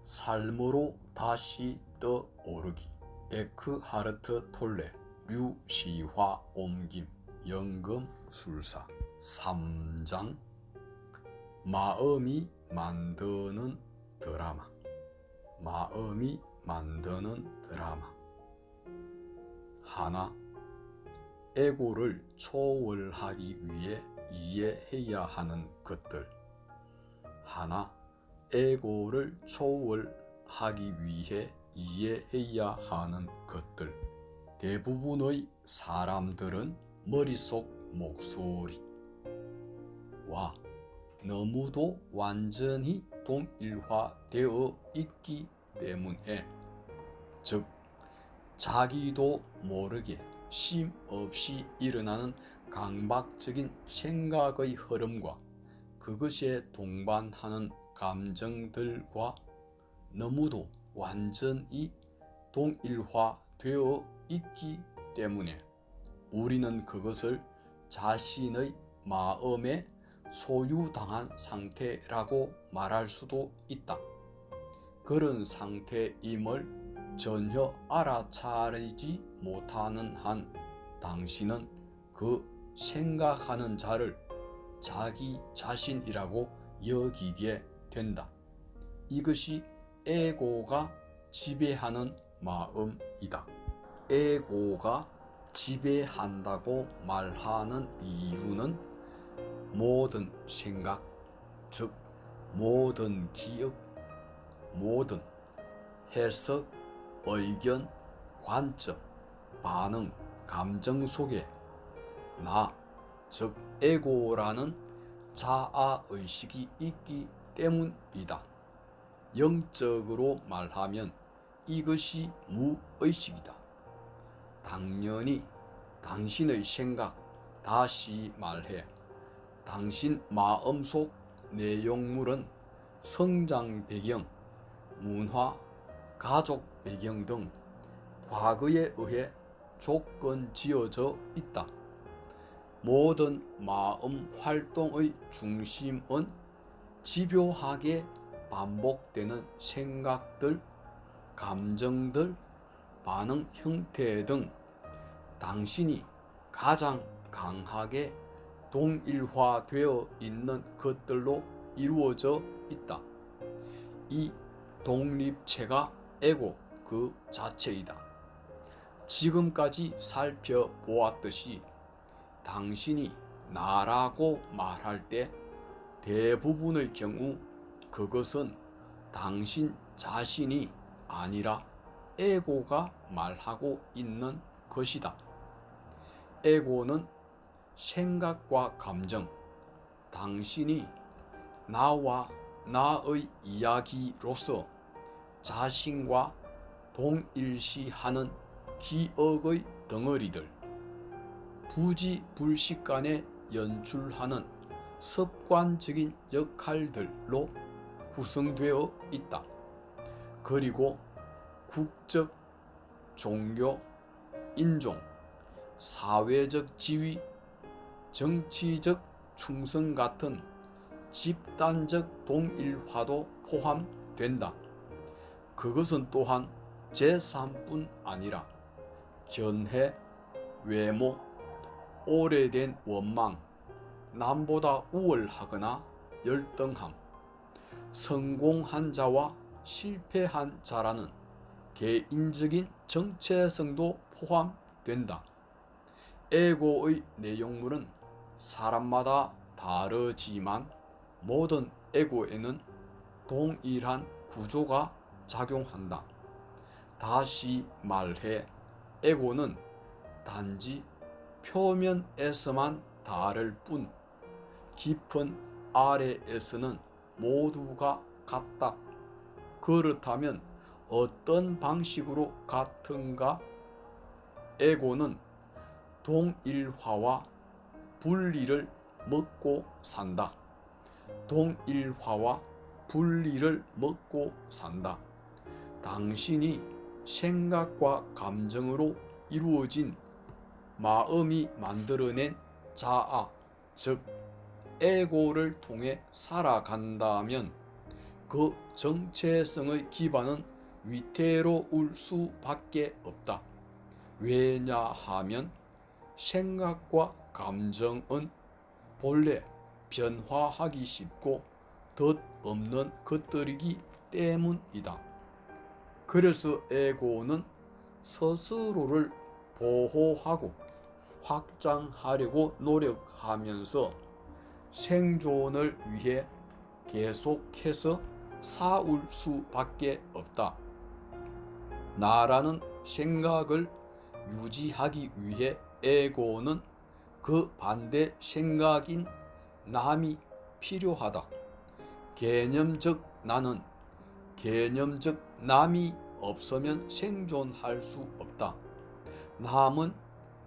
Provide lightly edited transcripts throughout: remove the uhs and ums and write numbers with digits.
삶으로 다시 떠오르기. 에크하르트 톨레, 류시화 옮김, 연금술사. 3장. 마음이 만드는 드라마. 마음이 만드는 드라마. 하나, 에고를 초월하기 위해 이해해야 하는 것들. 하나, 에고를 초월하기 위해 이해해야 하는 것들. 대부분의 사람들은 머릿속 목소리와 너무도 완전히 동일화되어 있기 때문에, 즉 자기도 모르게 쉼 없이 일어나는 강박적인 생각의 흐름과 그것에 동반하는 감정들과 너무도 완전히 동일화되어 있기 때문에 우리는 그것을 자신의 마음에 소유당한 상태라고 말할 수도 있다. 그런 상태임을 전혀 알아차리지 못하는 한 당신은 그 생각하는 자를 자기 자신이라고 여기게 된다. 이것이 에고가 지배하는 마음이다. 에고가 지배한다고 말하는 이유는 모든 생각, 즉 모든 기억, 모든 해석, 의견, 관점, 반응, 감정 속에 나, 즉 에고라는 자아의식이 있기 때문이다. 영적으로 말하면 이것이 무의식이다. 당연히 당신의 생각, 다시 말해 당신 마음속 내용물은 성장 배경, 문화, 가족 배경 등 과거에 의해 조건 지어져 있다. 모든 마음 활동의 중심은 집요하게 반복되는 생각들, 감정들, 반응 형태 등 당신이 가장 강하게 동일화되어 있는 것들로 이루어져 있다. 이 독립체가 에고 그 자체이다. 지금까지 살펴보았듯이 당신이 나라고 말할 때 대부분의 경우 그것은 당신 자신이 아니라 에고가 말하고 있는 것이다. 에고는 생각과 감정, 당신이 나와 나의 이야기로서 자신과 동일시하는 기억의 덩어리들, 부지불식간에 연출하는 습관적인 역할들로 구성되어 있다. 그리고 국적, 종교, 인종, 사회적 지위, 정치적 충성 같은 집단적 동일화도 포함된다. 그것은 또한 제3뿐 아니라 견해, 외모, 오래된 원망, 남보다 우월하거나 열등함, 성공한 자와 실패한 자라는 개인적인 정체성도 포함된다. 에고의 내용물은 사람마다 다르지만 모든 에고에는 동일한 구조가 작용한다. 다시 말해 에고는 단지 표면에서만 다를 뿐 깊은 아래에서는 모두가 같다. 그렇다면 어떤 방식으로 같은가? 에고는 동일화와 분리를 먹고 산다. 동일화와 분리를 먹고 산다. 당신이 생각과 감정으로 이루어진 마음이 만들어낸 자아, 즉 에고를 통해 살아간다면 그 정체성의 기반은 위태로울 수밖에 없다. 왜냐하면 생각과 감정은 본래 변화하기 쉽고 덧없는 것들이기 때문이다. 그래서 에고는 스스로를 보호하고 확장하려고 노력하면서 생존을 위해 계속해서 싸울 수밖에 없다. 나라는 생각을 유지하기 위해 에고는 그 반대 생각인 남이 필요하다. 개념적 나는, 개념적 남이 없으면 생존할 수 없다. 남은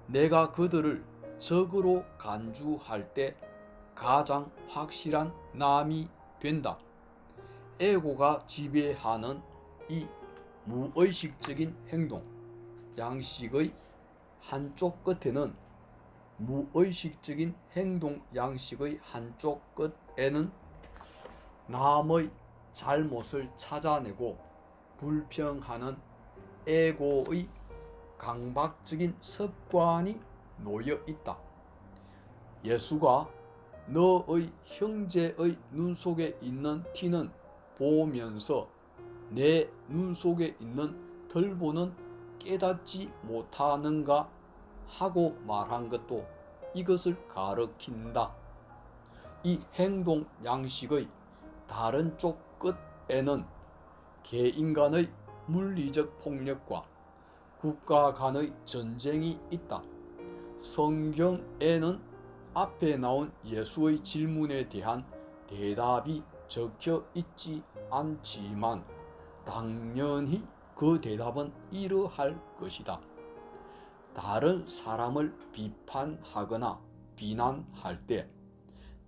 내가 그들을 적으로 간주할 때 가장 확실한 남이 된다. 에고가 지배하는 이 무의식적인 행동 양식의 한쪽 끝에는 무의식적인 행동 양식의 한쪽 끝에는 남의 잘못을 찾아내고 불평하는 에고의 강박적인 습관이 놓여 있다. 예수가 너의 형제의 눈 속에 있는 티는 보면서 내 눈 속에 있는 털보는 깨닫지 못하는가 하고 말한 것도 이것을 가리킨다. 이 행동 양식의 다른 쪽 끝에는 개인 간의 물리적 폭력과 국가 간의 전쟁이 있다. 성경에는 앞에 나온 예수의 질문에 대한 대답이 적혀 있지 않지만 당연히 그 대답은 이러할 것이다. 다른 사람을 비판하거나 비난할 때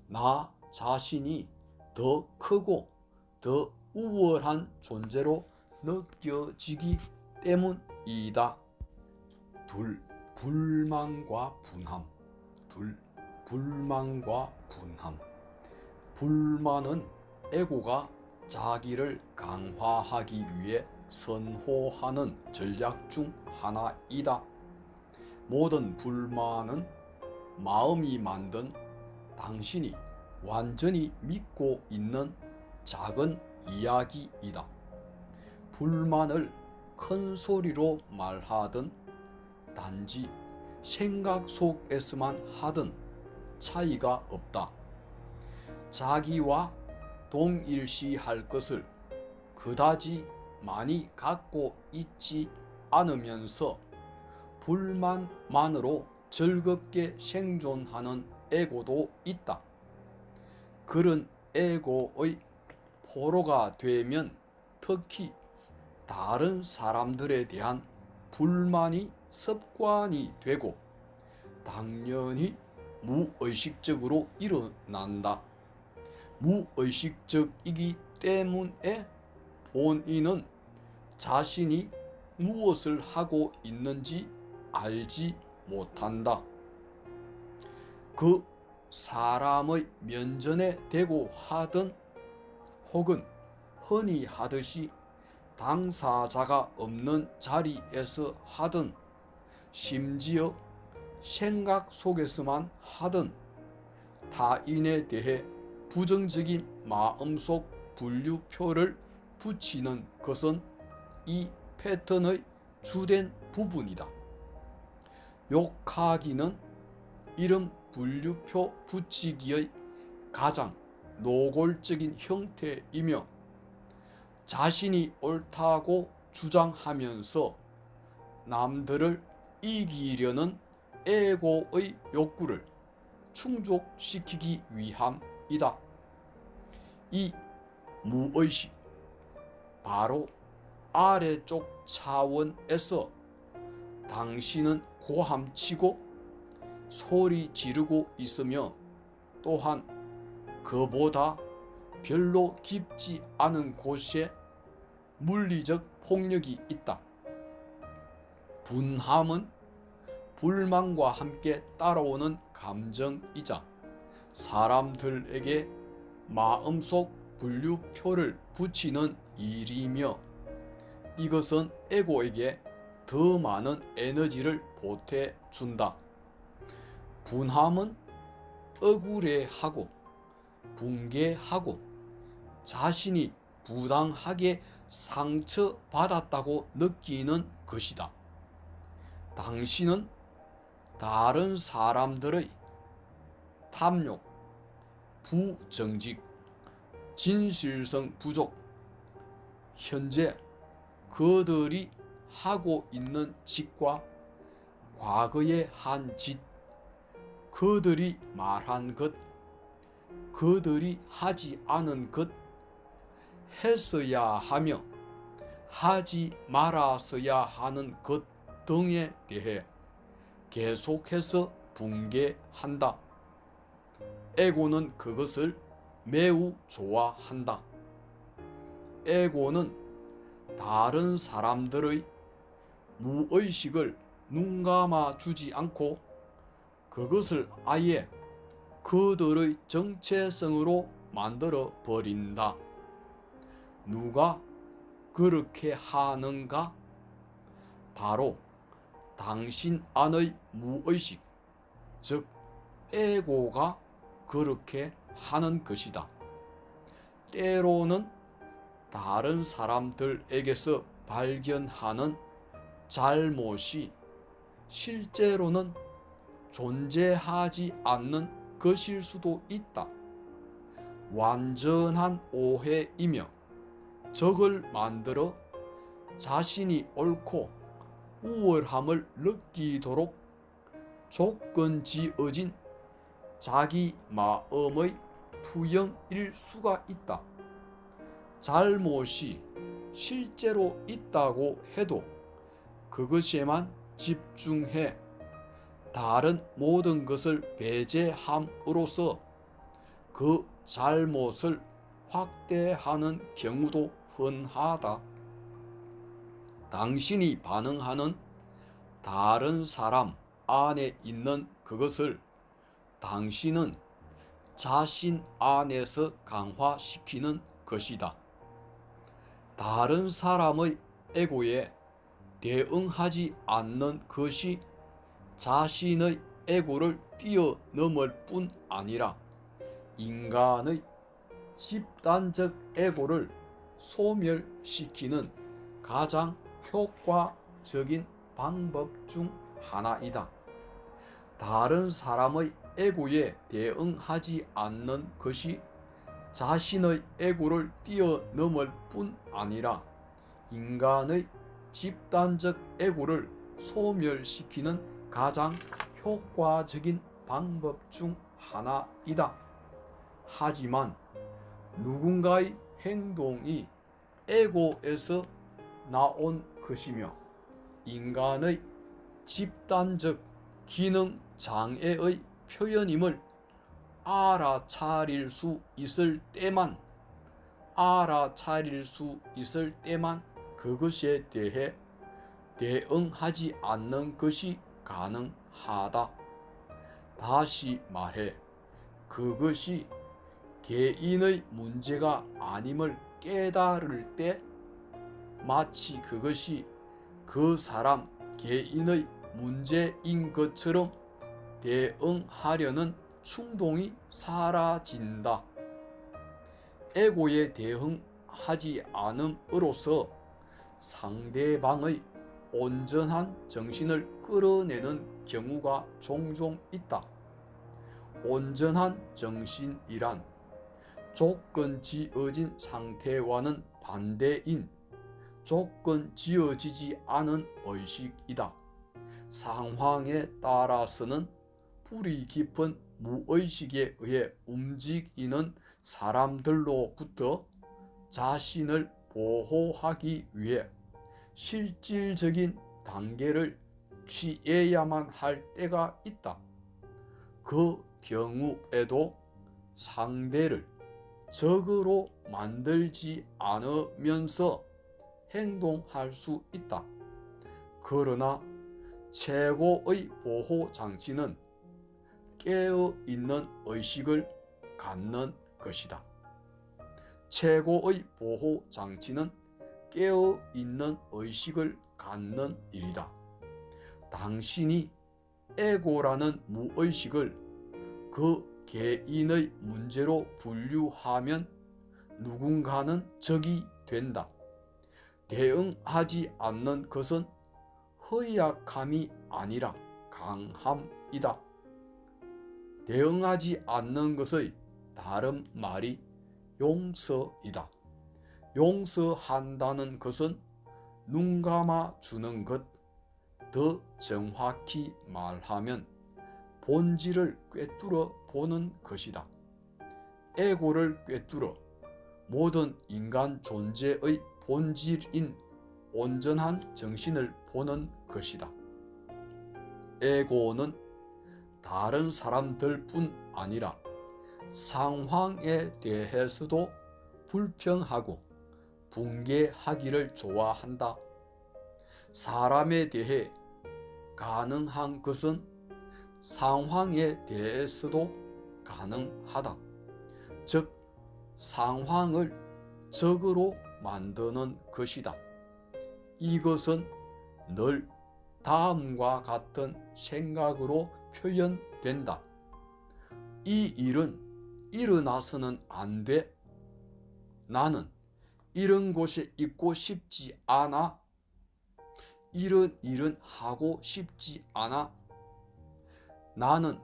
나 자신이 더 크고 더 우월한 존재로 느껴지기 때문이다. 불만과 분함. 불만과 분함. 불만은 에고가 자기를 강화하기 위해 선호하는 전략 중 하나이다. 모든 불만은 마음이 만든 당신이 완전히 믿고 있는 작은 이야기이다. 불만을 큰 소리로 말하든 단지 생각 속에서만 하든 차이가 없다. 자기와 동일시할 것을 그다지 많이 갖고 있지 않으면서 불만만으로 즐겁게 생존하는 에고도 있다. 그런 에고의 포로가 되면 특히 다른 사람들에 대한 불만이 습관이 되고 당연히 무의식적으로 일어난다. 무의식적이기 때문에 본인은 자신이 무엇을 하고 있는지 알지 못한다. 그 사람의 면전에 대고 하든 혹은 흔히 하듯이 당사자가 없는 자리에서 하든 심지어 생각 속에서만 하든 타인에 대해 부정적인 마음속 분류표를 붙이는 것은 이 패턴의 주된 부분이다. 욕하기는 이런 분류표 붙이기의 가장 노골적인 형태이며 자신이 옳다고 주장하면서 남들을 이기려는 에고의 욕구를 충족시키기 위함이다. 이 무의식, 바로 아래쪽 차원에서 당신은 고함치고 소리 지르고 있으며 또한 그보다 별로 깊지 않은 곳에 물리적 폭력이 있다. 분함은 불만과 함께 따라오는 감정이자 사람들에게 마음속 분류표를 붙이는 일이며 이것은 에고에게 더 많은 에너지를 보태준다. 분함은 억울해하고 붕괴하고 자신이 부당하게 상처받았다고 느끼는 것이다. 당신은 다른 사람들의 탐욕, 부정직, 진실성 부족, 현재 그들이 하고 있는 짓과 과거에 한 짓, 그들이 말한 것, 그들이 하지 않은 것, 했어야 하며 하지 말았어야 하는 것 등에 대해 계속해서 붕괴한다. 에고는 그것을 매우 좋아한다. 에고는 다른 사람들의 무의식을 눈감아 주지 않고 그것을 아예 그들의 정체성으로 만들어 버린다. 누가 그렇게 하는가? 바로 당신 안의 무의식, 즉 에고가 그렇게 하는 것이다. 때로는 다른 사람들에게서 발견하는 잘못이 실제로는 존재하지 않는 것일 수도 있다. 완전한 오해이며 적을 만들어 자신이 옳고 우월함을 느끼도록 조건 지어진 자기 마음의 투영일 수가 있다. 잘못이 실제로 있다고 해도 그것에만 집중해 다른 모든 것을 배제함으로써 그 잘못을 확대하는 경우도 흔하다. 당신이 반응하는 다른 사람 안에 있는 그것을 당신은 자신 안에서 강화시키는 것이다. 다른 사람의 에고에 대응하지 않는 것이 자신의 에고를 뛰어넘을 뿐 아니라 인간의 집단적 에고를 소멸시키는 가장 효과적인 방법 중 하나이다. 다른 사람의 에고에 대응하지 않는 것이 자신의 에고를 뛰어넘을 뿐 아니라 인간의 집단적 에고를 소멸시키는 가장 효과적인 방법 중 하나이다. 하지만 누군가의 행동이 에고에서 나온 것이며 인간의 집단적 기능 장애의 표현임을 알아차릴 수 있을 때만 그것에 대해 대응하지 않는 것이 가능하다. 다시 말해 그것이 개인의 문제가 아님을 깨달을 때 마치 그것이 그 사람 개인의 문제인 것처럼 대응하려는 충동이 사라진다. 에고에 대응하지 않음으로써 상대방의 온전한 정신을 끌어내는 경우가 종종 있다. 온전한 정신이란 조건 지어진 상태와는 반대인 조건 지어지지 않은 의식이다. 상황에 따라서는 뿌리 깊은 무의식에 의해 움직이는 사람들로부터 자신을 보호하기 위해 실질적인 단계를 취해야만 할 때가 있다. 그 경우에도 상대를 적으로 만들지 않으면서 행동할 수 있다. 그러나 최고의 보호 장치는 깨어있는 의식을 갖는 것이다. 최고의 보호 장치는 깨어 있는 의식을 갖는 일이다. 당신이 에고라는 무의식을 그 개인의 문제로 분류하면 누군가는 적이 된다. 대응하지 않는 것은 허약함이 아니라 강함이다. 대응하지 않는 것의 다른 말이 용서이다. 용서한다는 것은 눈 감아 주는 것, 더 정확히 말하면 본질을 꿰뚫어 보는 것이다. 에고를 꿰뚫어 모든 인간 존재의 본질인 온전한 정신을 보는 것이다. 에고는 다른 사람들뿐 아니라 상황에 대해서도 불평하고 붕괴하기를 좋아한다. 사람에 대해 가능한 것은 상황에 대해서도 가능하다. 즉, 상황을 적으로 만드는 것이다. 이것은 늘 다음과 같은 생각으로 표현된다. 이 일은 일어나서는 안 돼. 나는 이런 곳에 있고 싶지 않아. 이런 일은 하고 싶지 않아. 나는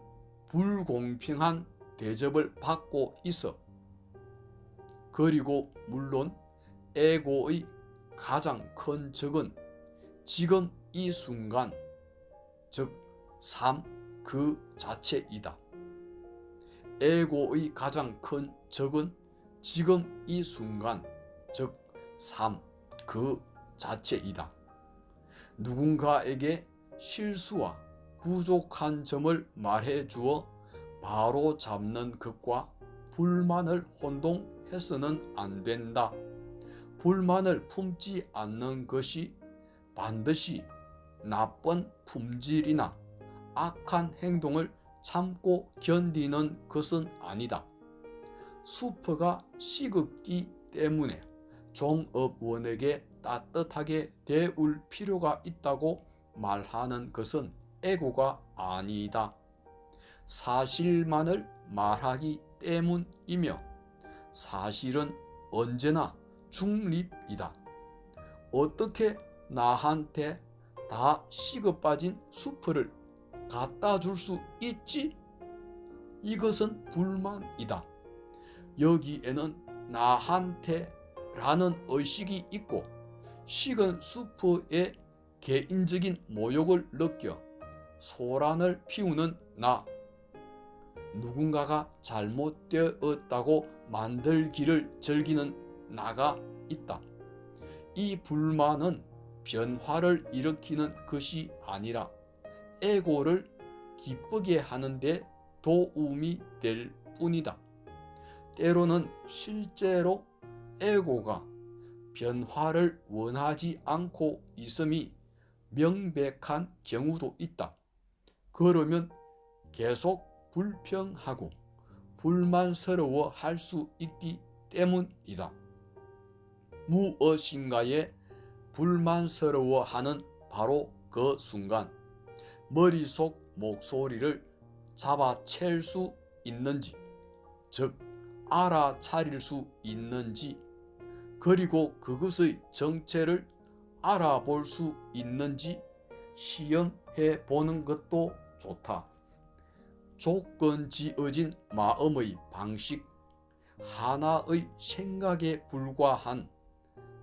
불공평한 대접을 받고 있어. 그리고 물론 에고의 가장 큰 적은 지금 이 순간, 즉 삶 그 자체이다. 에고의 가장 큰 적은 지금 이 순간, 즉 삶 그 자체이다. 누군가에게 실수와 부족한 점을 말해 주어 바로 잡는 것과 불만을 혼동해서는 안 된다. 불만을 품지 않는 것이 반드시 나쁜 품질이나 악한 행동을 참고 견디는 것은 아니다. 수퍼가 식었기 때문에 종업원에게 따뜻하게 대울 필요가 있다고 말하는 것은 에고가 아니다. 사실만을 말하기 때문이며 사실은 언제나 중립이다. 어떻게 나한테 다 식어빠진 수프를 갖다 줄 수 있지? 이것은 불만이다. 여기에는 나한테 라는 의식이 있고 식은 수프의 개인적인 모욕을 느껴 소란을 피우는 나, 누군가가 잘못되었다고 만들기를 즐기는 나가 있다. 이 불만은 변화를 일으키는 것이 아니라 에고를 기쁘게 하는데 도움이 될 뿐이다. 때로는 실제로 에고가 변화를 원하지 않고 있음이 명백한 경우도 있다. 그러면 계속 불평하고 불만스러워 할 수 있기 때문이다. 무엇인가에 불만스러워하는 바로 그 순간 머릿속 목소리를 잡아챌 수 있는지, 즉 알아차릴 수 있는지, 그리고 그것의 정체를 알아볼 수 있는지 시험해 보는 것도 좋다. 조건지어진 마음의 방식, 하나의 생각에 불과한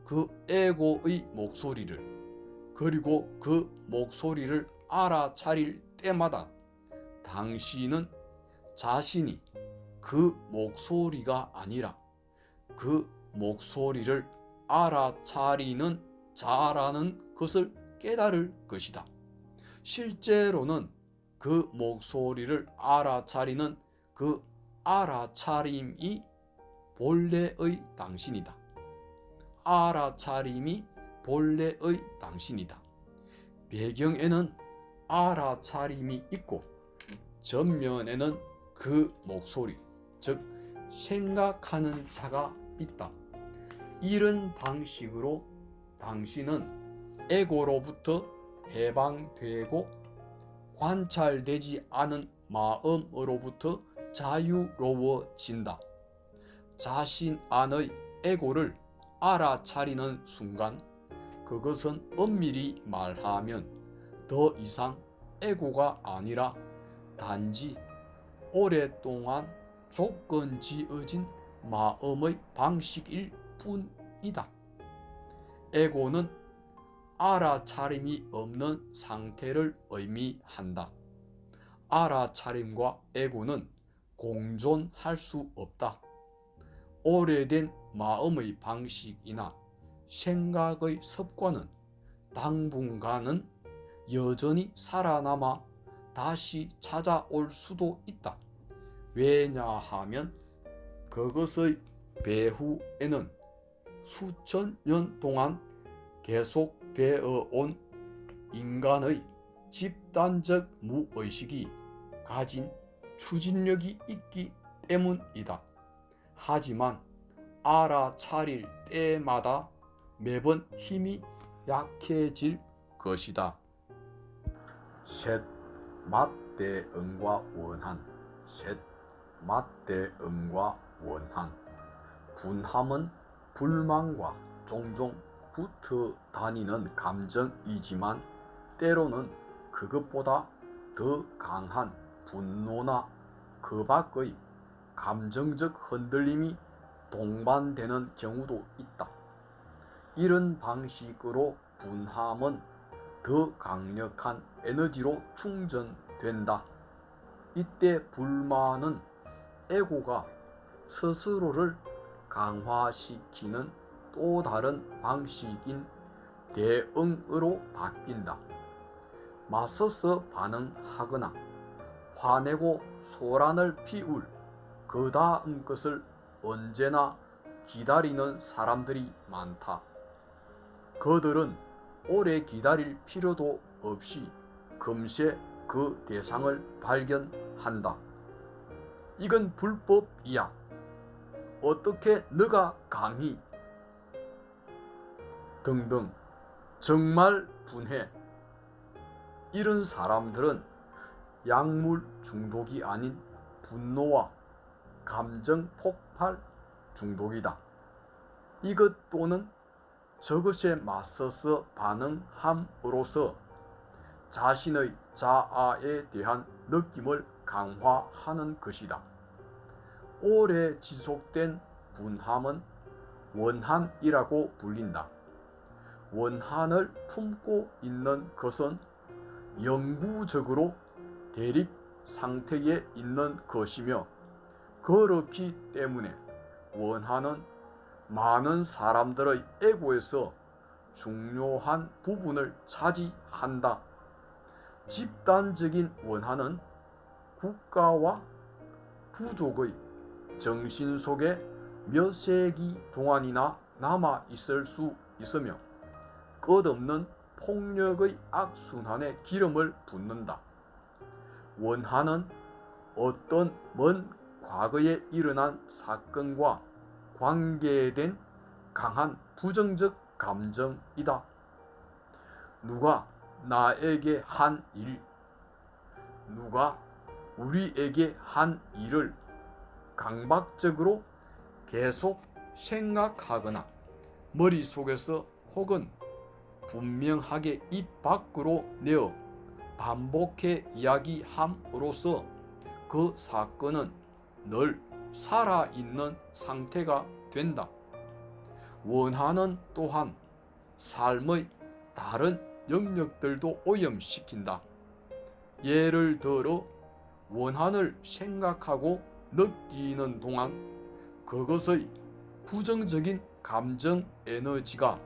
그 에고의 목소리를, 그리고 그 목소리를 알아차릴 때마다 당신은 자신이 그 목소리가 아니라 그 목소리를 알아차리는 자라는 것을 깨달을 것이다. 실제로는 그 목소리를 알아차리는 그 알아차림이 본래의 당신이다. 알아차림이 본래의 당신이다. 배경에는 알아차림이 있고 전면에는 그 목소리, 즉 생각하는 자가 있다. 이런 방식으로 당신은 에고로부터 해방되고 관찰되지 않은 마음으로부터 자유로워진다. 자신 안의 에고를 알아차리는 순간, 그것은 엄밀히 말하면 더 이상 에고가 아니라 단지 오랫동안 조건 지어진 마음의 방식일 뿐이다. 에고는 알아차림이 없는 상태를 의미한다. 알아차림과 에고는 공존할 수 없다. 오래된 마음의 방식이나 생각의 습관은 당분간은 여전히 살아남아 다시 찾아올 수도 있다. 왜냐하면 그것의 배후에는 수천 년 동안 계속되어 온 인간의 집단적 무의식이 가진 추진력이 있기 때문이다. 하지만 알아차릴 때마다 매번 힘이 약해질 것이다. 셋, 맞대응과 원한. 셋, 맞대응과 원한. 분함은 불만과 종종 붙어 다니는 감정이지만 때로는 그것보다 더 강한 분노나 그 밖의 감정적 흔들림이 동반되는 경우도 있다. 이런 방식으로 분함은 더 강력한 에너지로 충전된다. 이때 불만은 에고가 스스로를 강화시키는 또 다른 방식인 대응으로 바뀐다. 맞서서 반응하거나 화내고 소란을 피울 그 다음 것을 언제나 기다리는 사람들이 많다. 그들은 오래 기다릴 필요도 없이 금세 그 대상을 발견한다. 이건 불법이야. 어떻게 너가 감히 등등 정말 분해. 이런 사람들은 약물 중독이 아닌 분노와 감정 폭발 중독이다. 이것 또는 저것에 맞서서 반응함으로써 자신의 자아에 대한 느낌을 강화하는 것이다. 오래 지속된 분함은 원한이라고 불린다. 원한을 품고 있는 것은 영구적으로 대립 상태에 있는 것이며, 그렇기 때문에 원한은 많은 사람들의 에고에서 중요한 부분을 차지한다. 집단적인 원한은 국가와 부족의 정신 속에 몇 세기 동안이나 남아 있을 수 있으며 끝없는 폭력의 악순환에 기름을 붓는다. 원한은 어떤 먼 과거에 일어난 사건과 관계된 강한 부정적 감정이다. 누가 나에게 한 일, 누가 우리에게 한 일을 강박적으로 계속 생각하거나 머릿속에서 혹은 분명하게 입 밖으로 내어 반복해 이야기함으로써 그 사건은 늘 살아있는 상태가 된다. 원한은 또한 삶의 다른 영역들도 오염시킨다. 예를 들어 원한을 생각하고 느끼는 동안 그것의 부정적인 감정 에너지가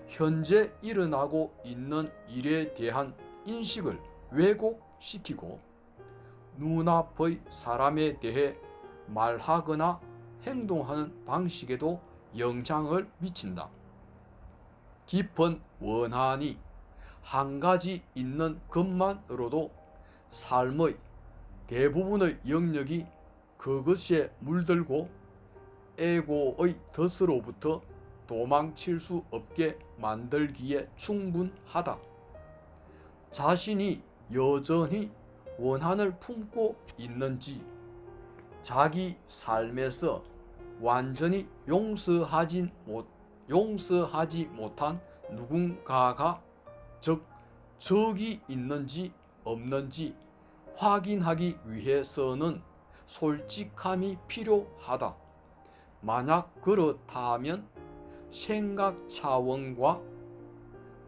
현재 일어나고 있는 일에 대한 인식을 왜곡시키고 눈앞의 사람에 대해 말하거나 행동하는 방식에도 영향을 미친다. 깊은 원한이 한 가지 있는 것만으로도 삶의 대부분의 영역이 그것에 물들고 에고의 덫으로부터 도망칠 수 없게 만들기에 충분하다. 자신이 여전히 원한을 품고 있는지, 자기 삶에서 완전히 용서하지 못한 누군가가, 즉 적이 있는지 없는지 확인하기 위해서는 솔직함이 필요하다. 만약 그렇다면 생각 차원과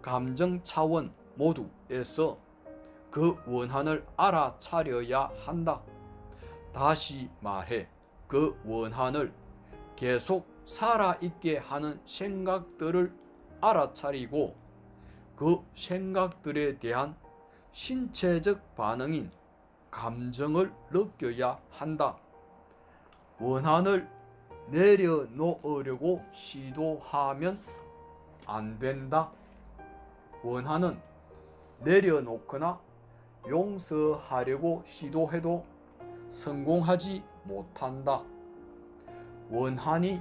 감정 차원 모두에서 그 원한을 알아차려야 한다. 다시 말해, 그 원한을 계속 살아있게 하는 생각들을 알아차리고 그 생각들에 대한 신체적 반응인 감정을 느껴야 한다. 원한을 내려놓으려고 시도하면 안 된다. 원한은 내려놓거나 용서하려고 시도해도 성공하지 못한다. 원한이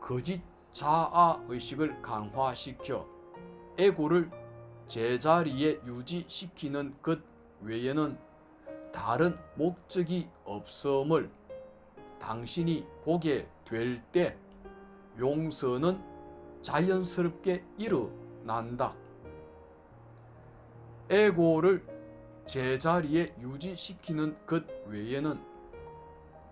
거짓 자아의식을 강화시켜 에고를 제자리에 유지시키는 것 외에는 다른 목적이 없음을 당신이 보게 될 때 용서는 자연스럽게 일어난다. 에고를 제자리에 유지시키는 것 외에는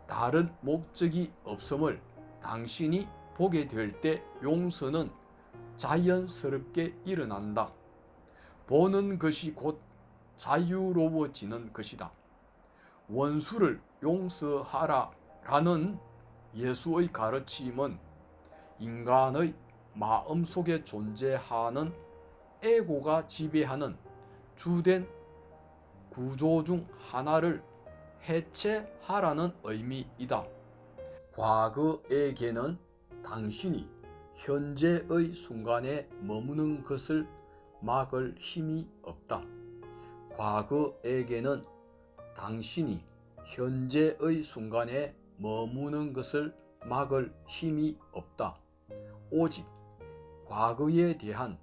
다른 목적이 없음을 당신이 보게 될 때 용서는 자연스럽게 일어난다. 보는 것이 곧 자유로워지는 것이다. 원수를 용서하라라는 예수의 가르침은 인간의 마음속에 존재하는 에고가 지배하는 주된 구조 중 하나를 해체하라는 의미이다. 과거에게는 당신이 현재의 순간에 머무는 것을 막을 힘이 없다. 과거에게는 당신이 현재의 순간에 머무는 것을 막을 힘이 없다. 오직 과거에 대한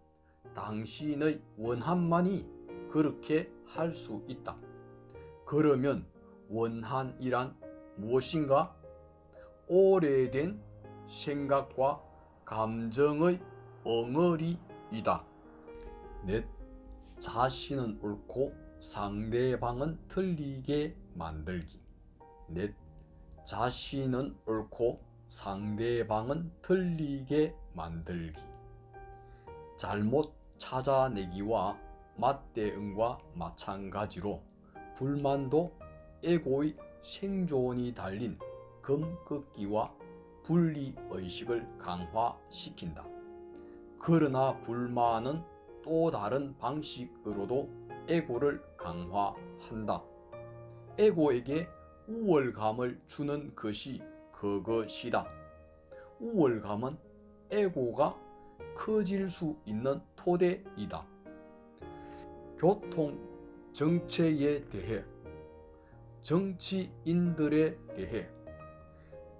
당신의 원한만이 그렇게 할 수 있다. 그러면 원한이란 무엇인가? 오래된 생각과 감정의 엉어리이다. 내 자신은 옳고 상대방은 틀리게 만들기. 내 자신은 옳고 상대방은 틀리게 만들기. 잘못 찾아내기와 맞대응과 마찬가지로 불만도 에고의 생존이 달린 금꺾기와 분리의식을 강화시킨다. 그러나 불만은 또 다른 방식으로도 에고를 강화한다. 에고에게 우월감을 주는 것이 그것이다. 우월감은 에고가 커질 수 있는 토대이다. 교통 정체에 대해, 정치인들에 대해,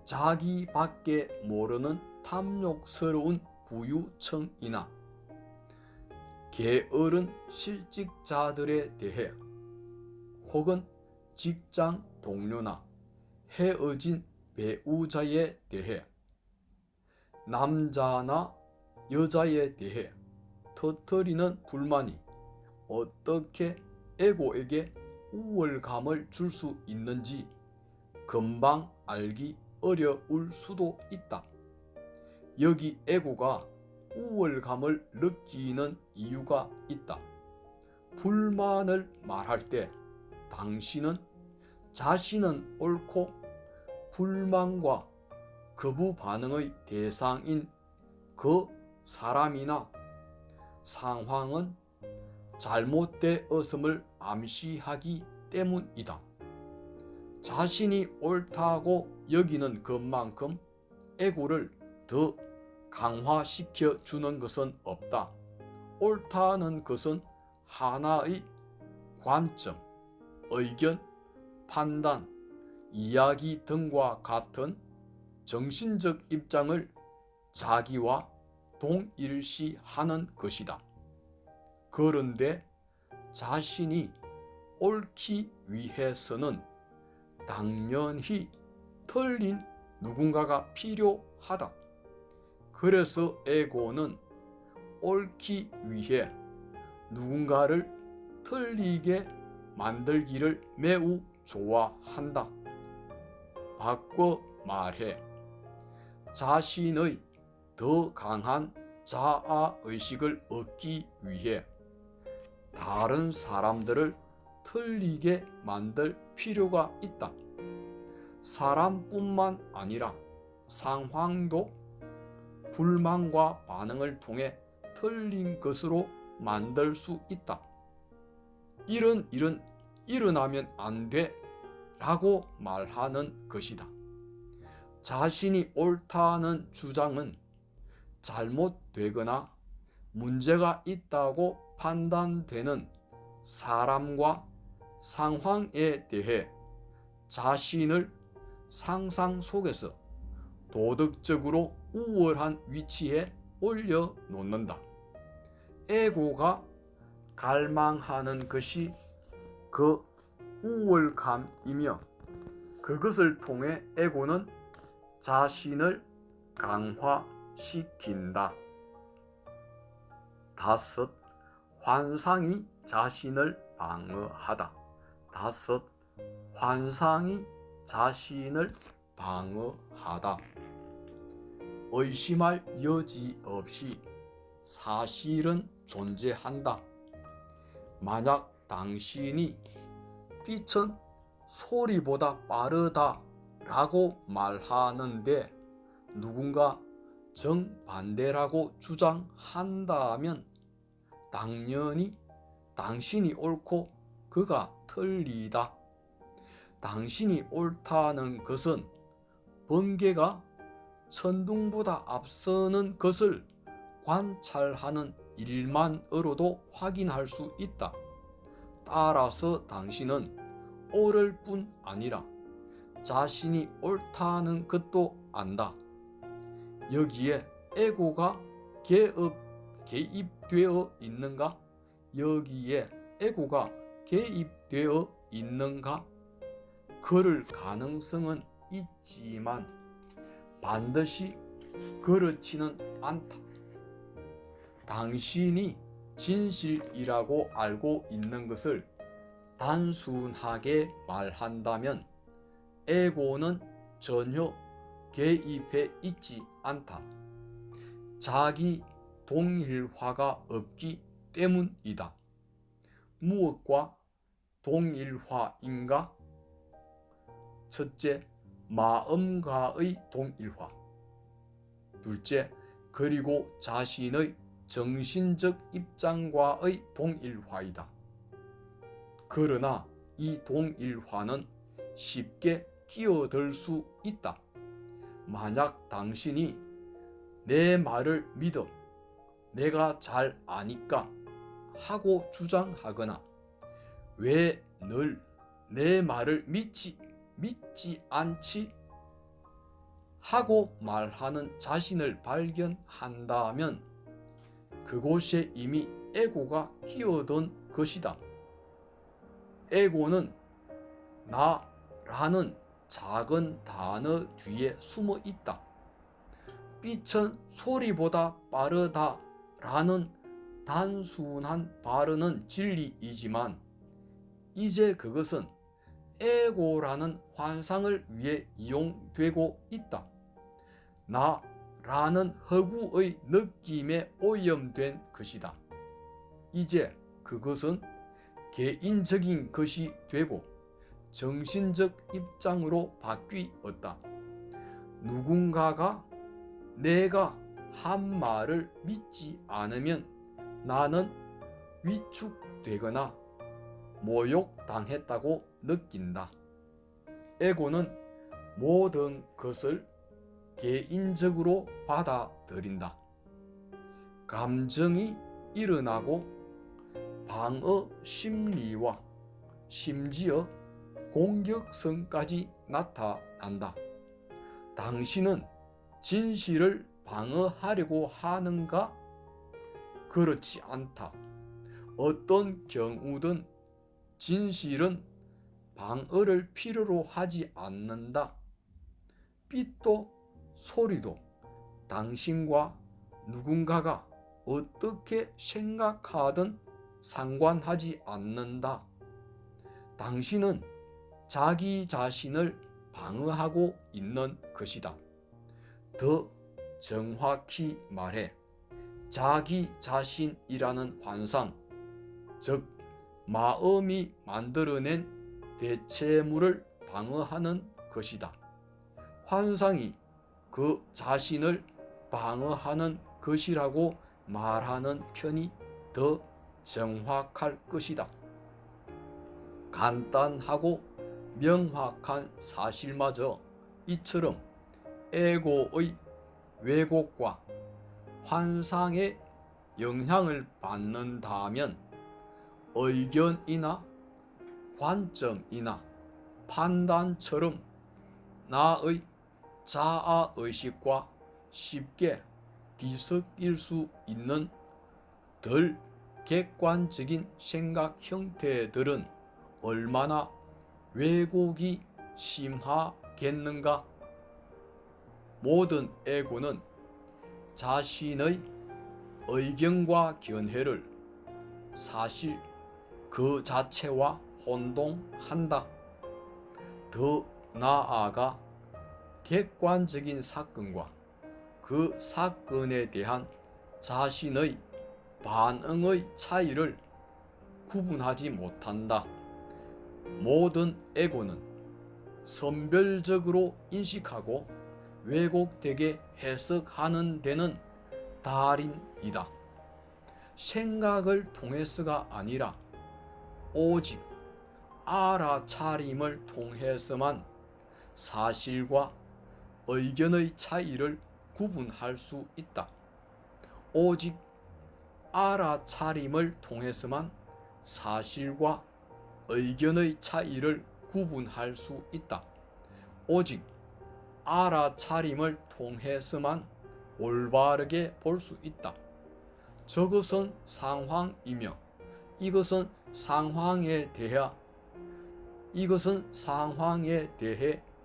자기밖에 모르는 탐욕스러운 부유층이나 게으른 실직자들에 대해, 혹은 직장 동료나 헤어진 배우자에 대해, 남자나 여자에 대해 터뜨리는 불만이 어떻게 에고에게 우월감을 줄 수 있는지 금방 알기 어려울 수도 있다. 여기 에고가 우월감을 느끼는 이유가 있다. 불만을 말할 때 당신은 자신은 옳고 불만과 거부 반응의 대상인 그 사람이나 상황은 잘못되었음을 암시하기 때문이다. 자신이 옳다고 여기는 것만큼 에고를 더 강화시켜 주는 것은 없다. 옳다는 것은 하나의 관점, 의견, 판단, 이야기 등과 같은 정신적 입장을 자기와 동일시하는 것이다. 그런데 자신이 옳기 위해서는 당연히 틀린 누군가가 필요하다. 그래서 에고는 옳기 위해 누군가를 틀리게 만들기를 매우 좋아한다. 바꿔 말해 자신의 더 강한 자아의식을 얻기 위해 다른 사람들을 틀리게 만들 필요가 있다. 사람뿐만 아니라 상황도 불만과 반응을 통해 틀린 것으로 만들 수 있다. 이런 일은 일어나면 안 돼 라고 말하는 것이다. 자신이 옳다는 주장은 잘못되거나 문제가 있다고 판단되는 사람과 상황에 대해 자신을 상상 속에서 도덕적으로 우월한 위치에 올려놓는다. 에고가 갈망하는 것이 그 우월감이며 그것을 통해 에고는 자신을 강화시킨다. 5. 환상이 자신을 방어하다. 5. 환상이 자신을 방어하다. 의심할 여지 없이 사실은 존재한다. 만약 당신이 빛은 소리보다 빠르다 라고 말하는데 누군가 정반대라고 주장한다면 당연히 당신이 옳고 그가 틀리다. 당신이 옳다는 것은 번개가 천둥보다 앞서는 것을 관찰하는 일만으로도 확인할 수 있다. 따라서 당신은 옳을 뿐 아니라 자신이 옳다는 것도 안다. 여기에 에고가 개입되어 있는가? 여기에 에고가 개입되어 있는가? 그럴 가능성은 있지만 반드시 그렇지는 않다. 당신이 진실이라고 알고 있는 것을 단순하게 말한다면 에고는 전혀 개입해 있지 않다. 자기 동일화가 없기 때문이다. 무엇과 동일화인가? 첫째, 마음과의 동일화. 둘째, 그리고 자신의 정신적 입장과의 동일화이다. 그러나 이 동일화는 쉽게 끼어들 수 있다. 만약 당신이 내 말을 믿어, 내가 잘 아니까 하고 주장하거나 왜 늘 내 말을 믿지 않지? 하고 말하는 자신을 발견한다면 그곳에 이미 에고가 끼어든 것이다. 에고는 나라는 작은 단어 뒤에 숨어 있다. 빛은 소리보다 빠르다라는 단순한 발언은 진리이지만 이제 그것은 에고라는 환상을 위해 이용되고 있다. 나라는 허구의 느낌에 오염된 것이다. 이제 그것은 개인적인 것이 되고 정신적 입장으로 바뀌었다. 누군가가 내가 한 말을 믿지 않으면 나는 위축되거나 모욕당했다고 느낀다. 에고는 모든 것을 개인적으로 받아들인다. 감정이 일어나고 방어 심리와 심지어 공격성까지 나타난다. 당신은 진실을 방어하려고 하는가? 그렇지 않다. 어떤 경우든 진실은 방어를 필요로 하지 않는다. 빛도 소리도 당신과 누군가가 어떻게 생각하든 상관하지 않는다. 당신은 자기 자신을 방어하고 있는 것이다. 더 정확히 말해 자기 자신이라는 환상, 즉 마음이 만들어낸 대체물을 방어하는 것이다. 환상이 그 자신을 방어하는 것이라고 말하는 편이 더 정확할 것이다. 간단하고 명확한 사실마저 이처럼 에고의 왜곡과 환상에 영향을 받는다면 의견이나 관점이나 판단처럼 나의 자아의식과 쉽게 뒤섞일 수 있는 덜 객관적인 생각 형태들은 얼마나 왜곡이 심하겠는가? 모든 에고는 자신의 의견과 견해를 사실 그 자체와 혼동한다. 더 나아가 객관적인 사건과 그 사건에 대한 자신의 반응의 차이를 구분하지 못한다. 모든 에고는 선별적으로 인식하고 왜곡되게 해석하는 데는 달인이다. 생각을 통해서가 아니라 오직 알아차림을 통해서만 사실과 의견의 차이를 구분할 수 있다. 오직 알아차림을 통해서만 사실과 의견의 차이를 구분할 수 있다. 오직 알아차림을 통해서만 올바르게 볼 수 있다. 저것은 상황이며 이것은 상황에 대해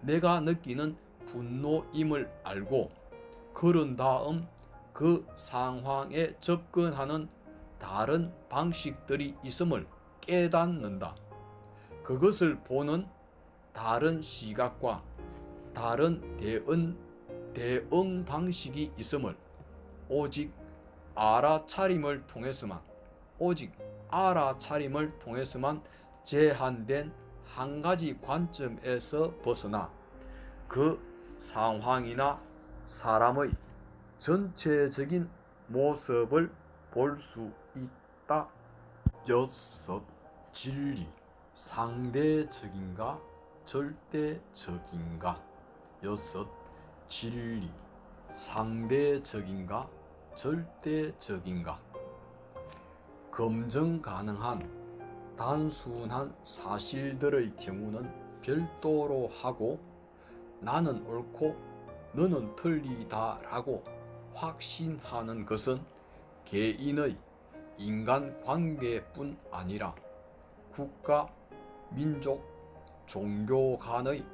내가 느끼는 분노임을 알고 그런 다음 그 상황에 접근하는 다른 방식들이 있음을 깨닫는다. 그것을 보는 다른 시각과 다른 대응 방식이 있음을 오직 알아차림을 통해서만 제한된 한 가지 관점에서 벗어나 그 상황이나 사람의 전체적인 모습을 볼 수 있다. 6. 진리 상대적인가 절대적인가? 6. 진리 상대적인가 절대적인가? 검증 가능한 단순한 사실들의 경우는 별도로 하고 나는 옳고 너는 틀리다 라고 확신하는 것은 개인의 인간관계뿐 아니라 국가, 민족, 종교 간의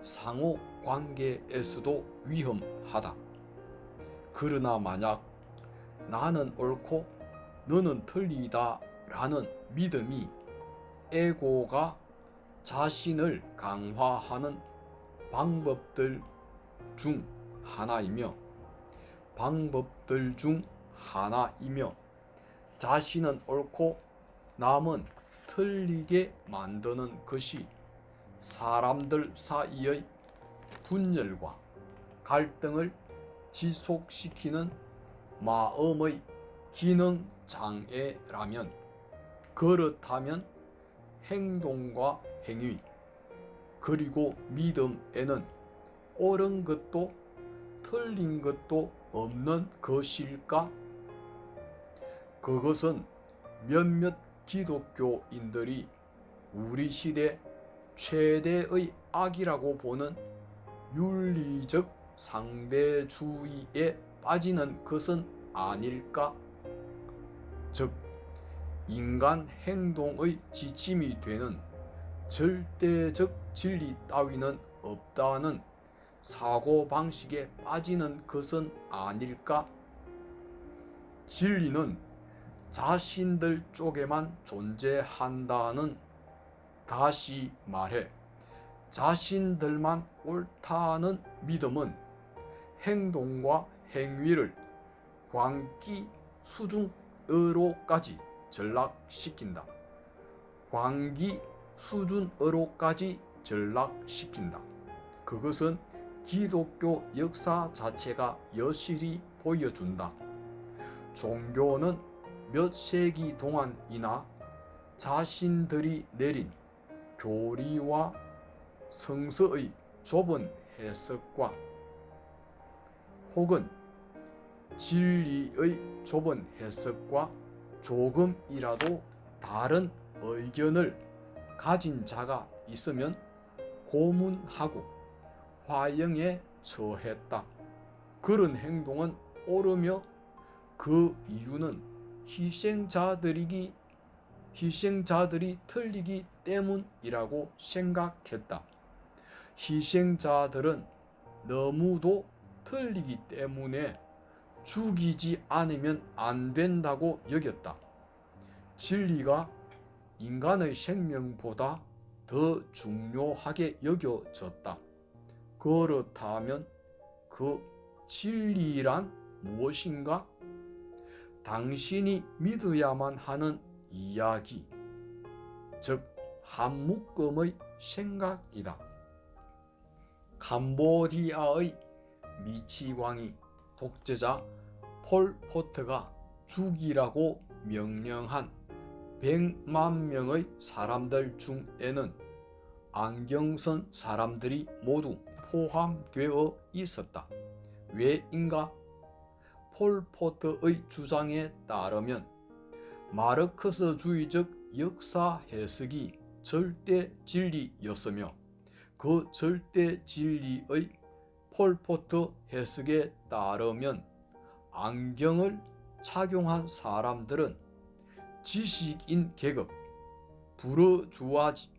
상호관계에서도 위험하다. 그러나 만약 나는 옳고 너는 틀리다 라는 믿음이 에고가 자신을 강화하는 방법들 중 하나이며 자신은 옳고 남은 틀리게 만드는 것이 사람들 사이의 분열과 갈등을 지속시키는 마음의 기능 장애라면 그렇다면 행동과 행위 그리고 믿음에는 옳은 것도 틀린 것도 없는 것일까? 그것은 몇몇 기독교인들이 우리 시대 최대의 악이라고 보는 윤리적 상대주의에 빠지는 것은 아닐까? 즉, 인간 행동의 지침이 되는 절대적 진리 따위는 없다는 사고방식에 빠지는 것은 아닐까? 진리는 자신들 쪽에만 존재한다는, 다시 말해 자신들만 옳다는 믿음은 행동과 행위를 광기 수준으로까지 전락시킨다. 광기 수준으로까지 전락시킨다. 그것은 기독교 역사 자체가 여실히 보여준다. 종교는 몇 세기 동안이나 자신들이 내린 교리와 성서의 좁은 해석과 혹은 진리의 좁은 해석과 조금이라도 다른 의견을 가진 자가 있으면 고문하고 화형에 처했다. 그런 행동은 옳으며 그 이유는 희생자들이 틀리기 때문이라고 생각했다. 희생자들은 너무도 틀리기 때문에 죽이지 않으면 안 된다고 여겼다. 진리가 인간의 생명보다 더 중요하게 여겨졌다. 그렇다면 그 진리란 무엇인가? 당신이 믿어야만 하는 이야기, 즉 한 묶음의 생각이다. 캄보디아의 미치광이 독재자 폴포트가 죽이라고 명령한 100만 명의 사람들 중에는 안경 쓴 사람들이 모두 포함되어 있었다. 왜인가? 폴포트의 주장에 따르면 마르크스주의적 역사 해석이 절대 진리였으며 그 절대 진리의 폴포트 해석에 따르면 안경을 착용한 사람들은 지식인 계급, 부르주아지,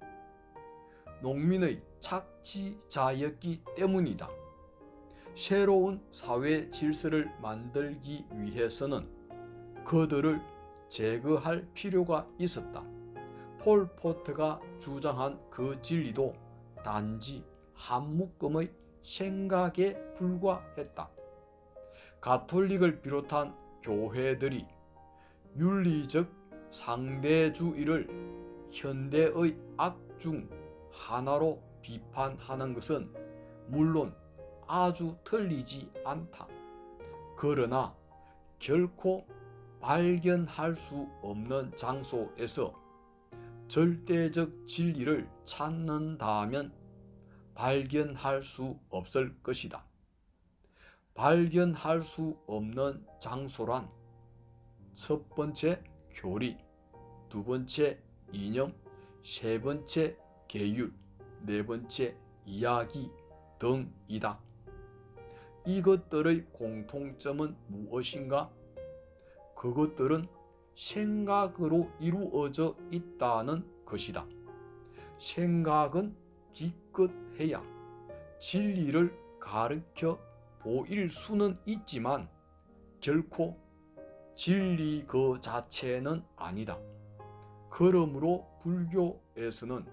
농민의 착취자였기 때문이다. 새로운 사회 질서를 만들기 위해서는 그들을 제거할 필요가 있었다. 폴포트가 주장한 그 진리도 단지 한 묶음의 생각에 불과했다. 가톨릭을 비롯한 교회들이 윤리적 상대주의를 현대의 악 중 하나로 비판하는 것은 물론 아주 틀리지 않다. 그러나 결코 발견할 수 없는 장소에서 절대적 진리를 찾는다면 발견할 수 없을 것이다. 발견할 수 없는 장소란 첫 번째 교리, 두 번째 이념, 세 번째 계율, 네 번째 이야기 등이다. 이것들의 공통점은 무엇인가? 그것들은 생각으로 이루어져 있다는 것이다. 생각은 기껏해야 진리를 가르쳐 보일 수는 있지만 결코 진리 그 자체는 아니다. 그러므로 불교에서는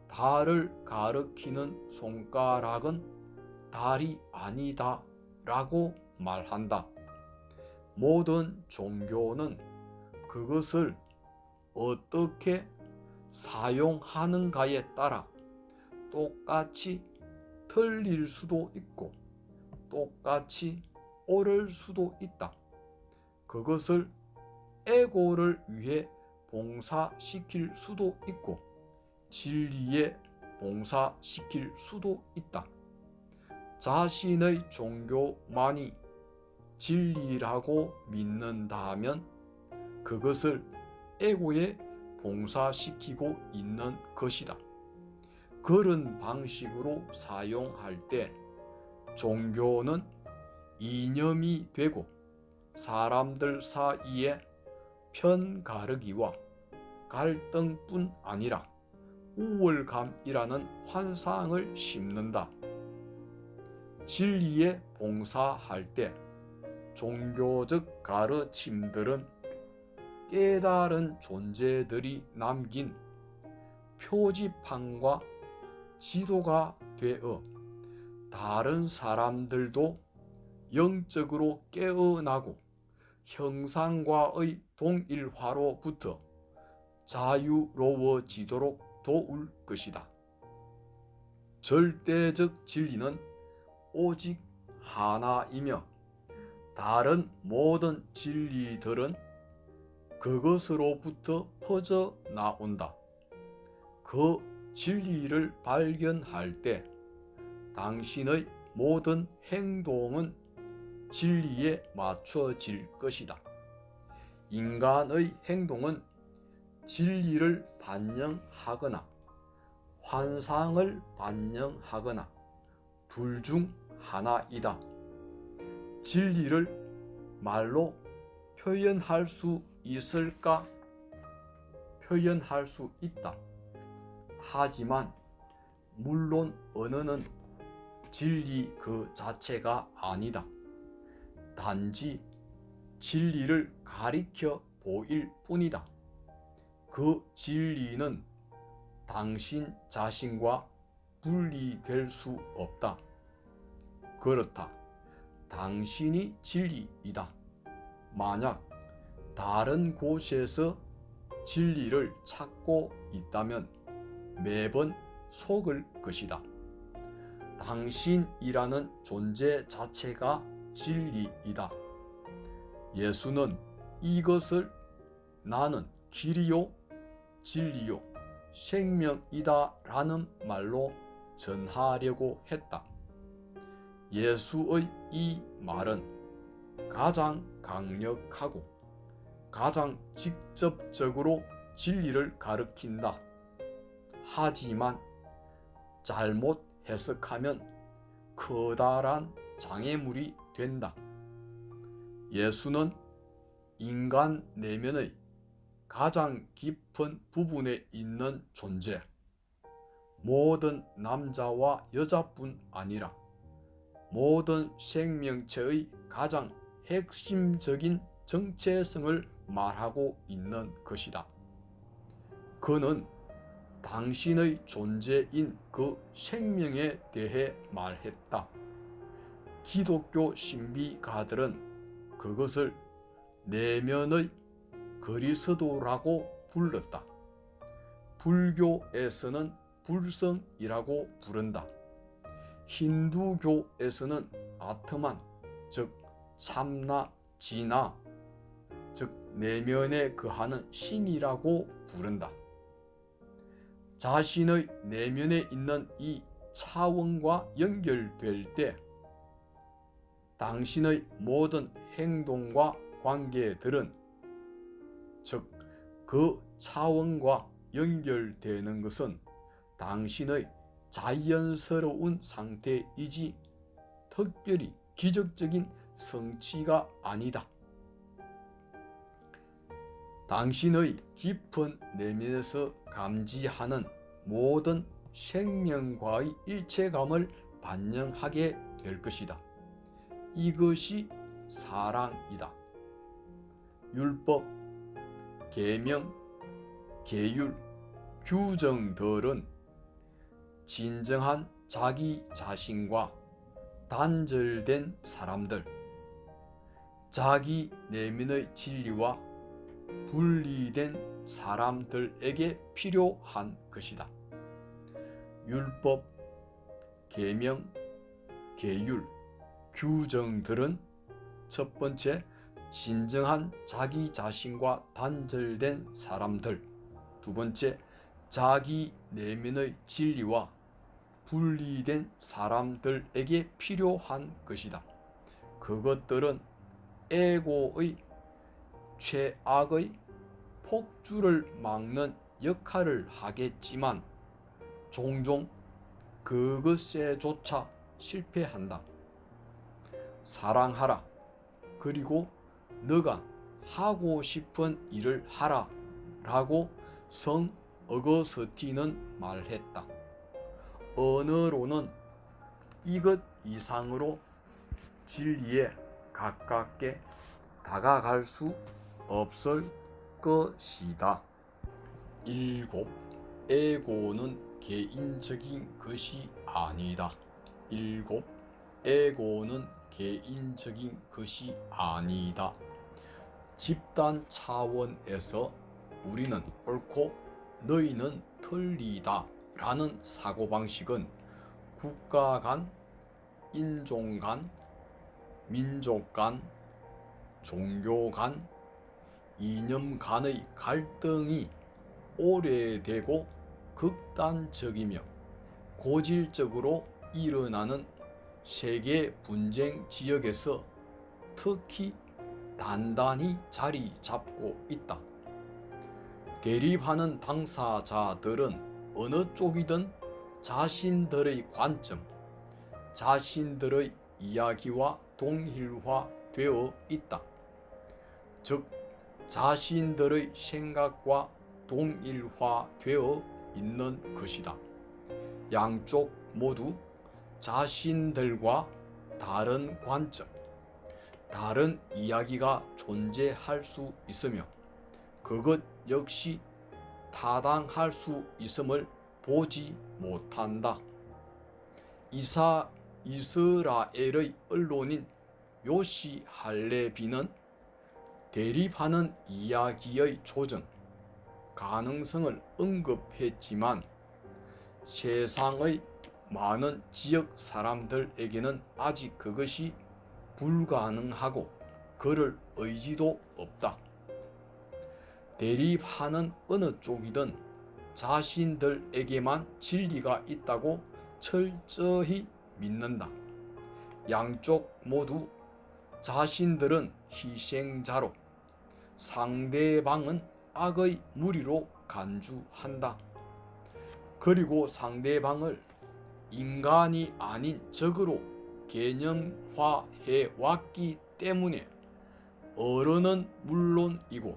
달을 가리키는 손가락은 달이 아니다 라고 말한다. 모든 종교는 그것을 어떻게 사용하는가에 따라 똑같이 틀릴 수도 있고 똑같이 옳을 수도 있다. 그것을 에고를 위해 봉사시킬 수도 있고 진리에 봉사시킬 수도 있다. 자신의 종교만이 진리라고 믿는다면 그것을 에고에 봉사시키고 있는 것이다. 그런 방식으로 사용할 때 종교는 이념이 되고 사람들 사이에 편가르기와 갈등뿐 아니라 우월감이라는 환상을 심는다. 진리에 봉사할 때 종교적 가르침들은 깨달은 존재들이 남긴 표지판과 지도가 되어 다른 사람들도 영적으로 깨어나고 형상과의 동일화로부터 자유로워지도록 도울 것이다. 절대적 진리는 오직 하나이며 다른 모든 진리들은 그것으로부터 퍼져 나온다. 그 진리를 발견할 때 당신의 모든 행동은 진리에 맞춰질 것이다. 인간의 행동은 진리를 반영하거나 환상을 반영하거나 둘 중 하나이다. 진리를 말로 표현할 수 있을까? 표현할 수 있다. 하지만 물론 언어는 진리 그 자체가 아니다. 단지 진리를 가리켜 보일 뿐이다. 그 진리는 당신 자신과 분리될 수 없다. 그렇다. 당신이 진리이다. 만약 다른 곳에서 진리를 찾고 있다면 매번 속을 것이다. 당신이라는 존재 자체가 진리이다. 예수는 이것을 나는 길이요 진리요 생명이다 라는 말로 전하려고 했다. 예수의 이 말은 가장 강력하고 가장 직접적으로 진리를 가리킨다. 하지만 잘못 해석하면 커다란 장애물이 된다. 예수는 인간 내면의 가장 깊은 부분에 있는 존재, 모든 남자와 여자뿐 아니라 모든 생명체의 가장 핵심적인 정체성을 말하고 있는 것이다. 그는 당신의 존재인 그 생명에 대해 말했다. 기독교 신비가들은 그것을 내면의 그리스도라고 불렀다. 불교에서는 불성이라고 부른다. 힌두교에서는 아트만, 즉 참나, 진나, 즉 내면에 거하는 신이라고 부른다. 자신의 내면에 있는 이 차원과 연결될 때 당신의 모든 행동과 관계들은, 즉 그 차원과 연결되는 것은 당신의 자연스러운 상태이지 특별히 기적적인 성취가 아니다. 당신의 깊은 내면에서 감지하는 모든 생명과의 일체감을 반영하게 될 것이다. 이것이 사랑이다. 율법, 계명, 계율, 규정들은 진정한 자기 자신과 단절된 사람들, 자기 내면의 진리와 분리된 사람들에게 필요한 것이다. 율법, 계명, 계율, 규정들은 첫 번째, 진정한 자기 자신과 단절된 사람들, 두 번째, 자기 내면의 진리와 분리된 사람들에게 필요한 것이다. 그것들은 에고의 최악의 폭주를 막는 역할을 하겠지만 종종 그것에조차 실패한다. 사랑하라. 그리고 너가 하고 싶은 일을 하라 라고 성 어거스틴은 말했다. 언어로는 이것 이상으로 진리에 가깝게 다가갈 수 없을 것이다. 7. 에고는 개인적인 것이 아니다. 7. 에고는 개인적인 것이 아니다. 집단 차원에서 우리는 옳고 너희는 틀리다 라는 사고방식은 국가 간, 인종 간, 민족 간, 종교 간, 이념 간의 갈등이 오래되고 극단적이며 고질적으로 일어나는 세계 분쟁 지역에서 특히 단단히 자리 잡고 있다. 대립하는 당사자들은 어느 쪽이든 자신들의 관점, 자신들의 이야기와 동일화되어 있다. 즉, 자신들의 생각과 동일화되어 있는 것이다. 양쪽 모두 자신들과 다른 관점, 다른 이야기가 존재할 수 있으며 그것 역시 타당할 수 있음을 보지 못한다. 이스라엘의 언론인 요시 할레비는 대립하는 이야기의 조정 가능성을 언급했지만 세상의 많은 지역 사람들에게는 아직 그것이 불가능하고 그럴 의지도 없다. 대립하는 어느 쪽이든 자신들에게만 진리가 있다고 철저히 믿는다. 양쪽 모두 자신들은 희생자로, 상대방은 악의 무리로 간주한다. 그리고 상대방을 인간이 아닌 적으로 개념화해 왔기 때문에 어른은 물론이고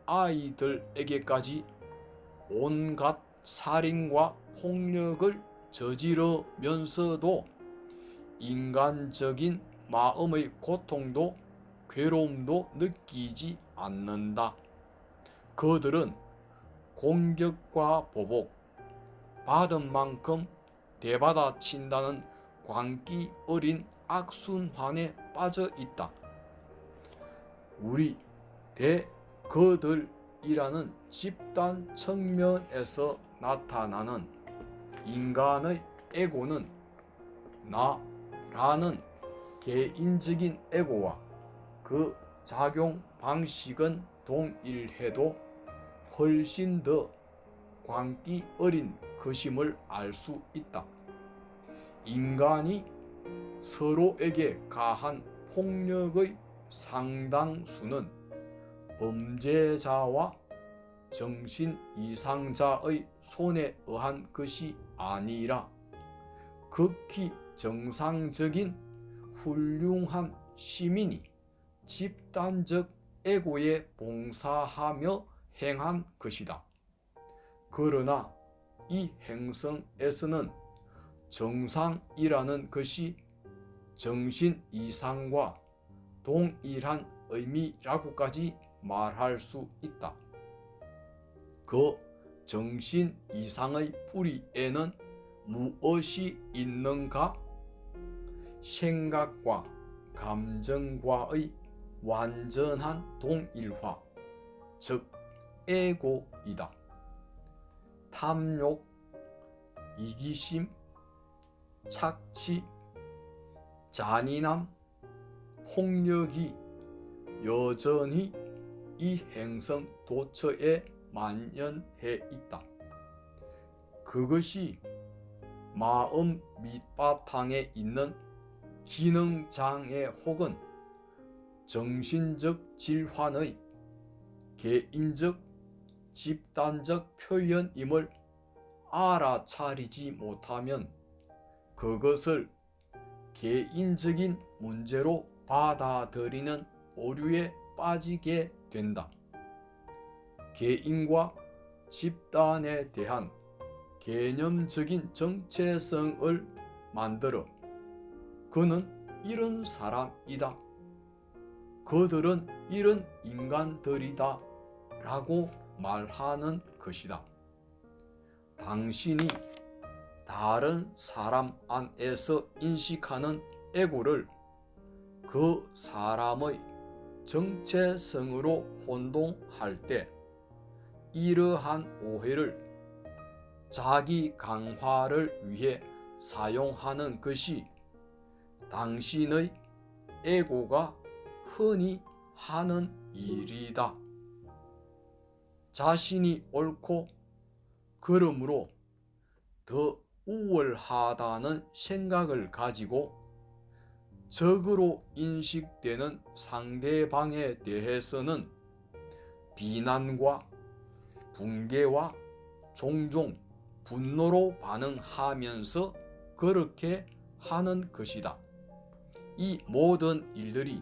아이들에게까지 온갖 살인과 폭력을 저지르면서도 인간적인 마음의 고통도 괴로움도 느끼지 않는다. 그들은 공격과 보복, 받은 만큼 되받아친다는 광기 어린 악순환에 빠져 있다. 우리 그들이라는 집단 측면에서 나타나는 인간의 에고는 나라는 개인적인 에고와 그 작용 방식은 동일해도 훨씬 더 광기 어린 것임을 알 수 있다. 인간이 서로에게 가한 폭력의 상당수는 범죄자와 정신 이상자의 손에 의한 것이 아니라 극히 정상적인 훌륭한 시민이 집단적 에고에 봉사하며 행한 것이다. 그러나 이 행성에서는 정상이라는 것이 정신 이상과 동일한 의미라고까지 말할 수 있다. 그 정신 이상의 뿌리에는 무엇이 있는가? 생각과 감정과의 완전한 동일화, 즉 에고이다. 탐욕, 이기심, 착취, 잔인함, 폭력이 여전히 이 행성 도처에 만연해 있다. 그것이 마음 밑바탕에 있는 기능장애 혹은 정신적 질환의 개인적, 집단적 표현임을 알아차리지 못하면 그것을 개인적인 문제로 받아들이는 오류에 빠지게 된다. 개인과 집단에 대한 개념적인 정체성을 만들어 그는 이런 사람이다, 그들은 이런 인간들이다 라고 말하는 것이다. 당신이 다른 사람 안에서 인식하는 에고를 그 사람의 정체성으로 혼동할 때 이러한 오해를 자기 강화를 위해 사용하는 것이 당신의 에고가 흔히 하는 일이다. 자신이 옳고 그러므로 더 우월하다는 생각을 가지고 적으로 인식되는 상대방에 대해서는 비난과 붕괴와 종종 분노로 반응하면서 그렇게 하는 것이다. 이 모든 일들이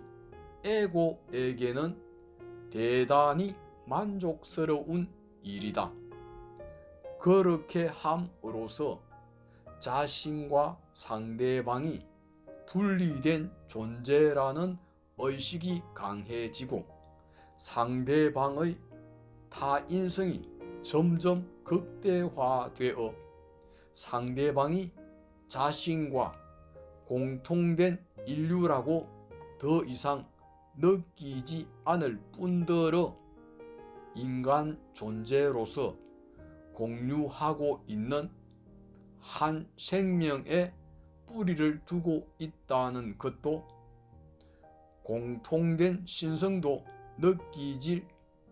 에고에게는 대단히 만족스러운 일이다. 그렇게 함으로써 자신과 상대방이 분리된 존재라는 의식이 강해지고 상대방의 타인성이 점점 극대화되어 상대방이 자신과 공통된 인류라고 더 이상 느끼지 않을 뿐더러 인간 존재로서 공유하고 있는 한 생명에 뿌리를 두고 있다는 것도 공통된 신성도 느끼질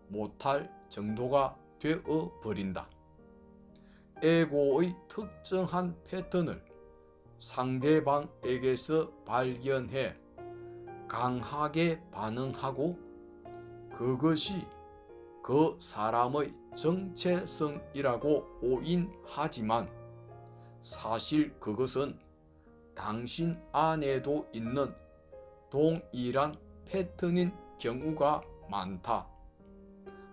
못할 정도가 되어 버린다. 에고의 특정한 패턴을 상대방에게서 발견해 강하게 반응하고 그것이 그 사람의 정체성이라고 오인하지만 사실 그것은 당신 안에도 있는 동일한 패턴인 경우가 많다.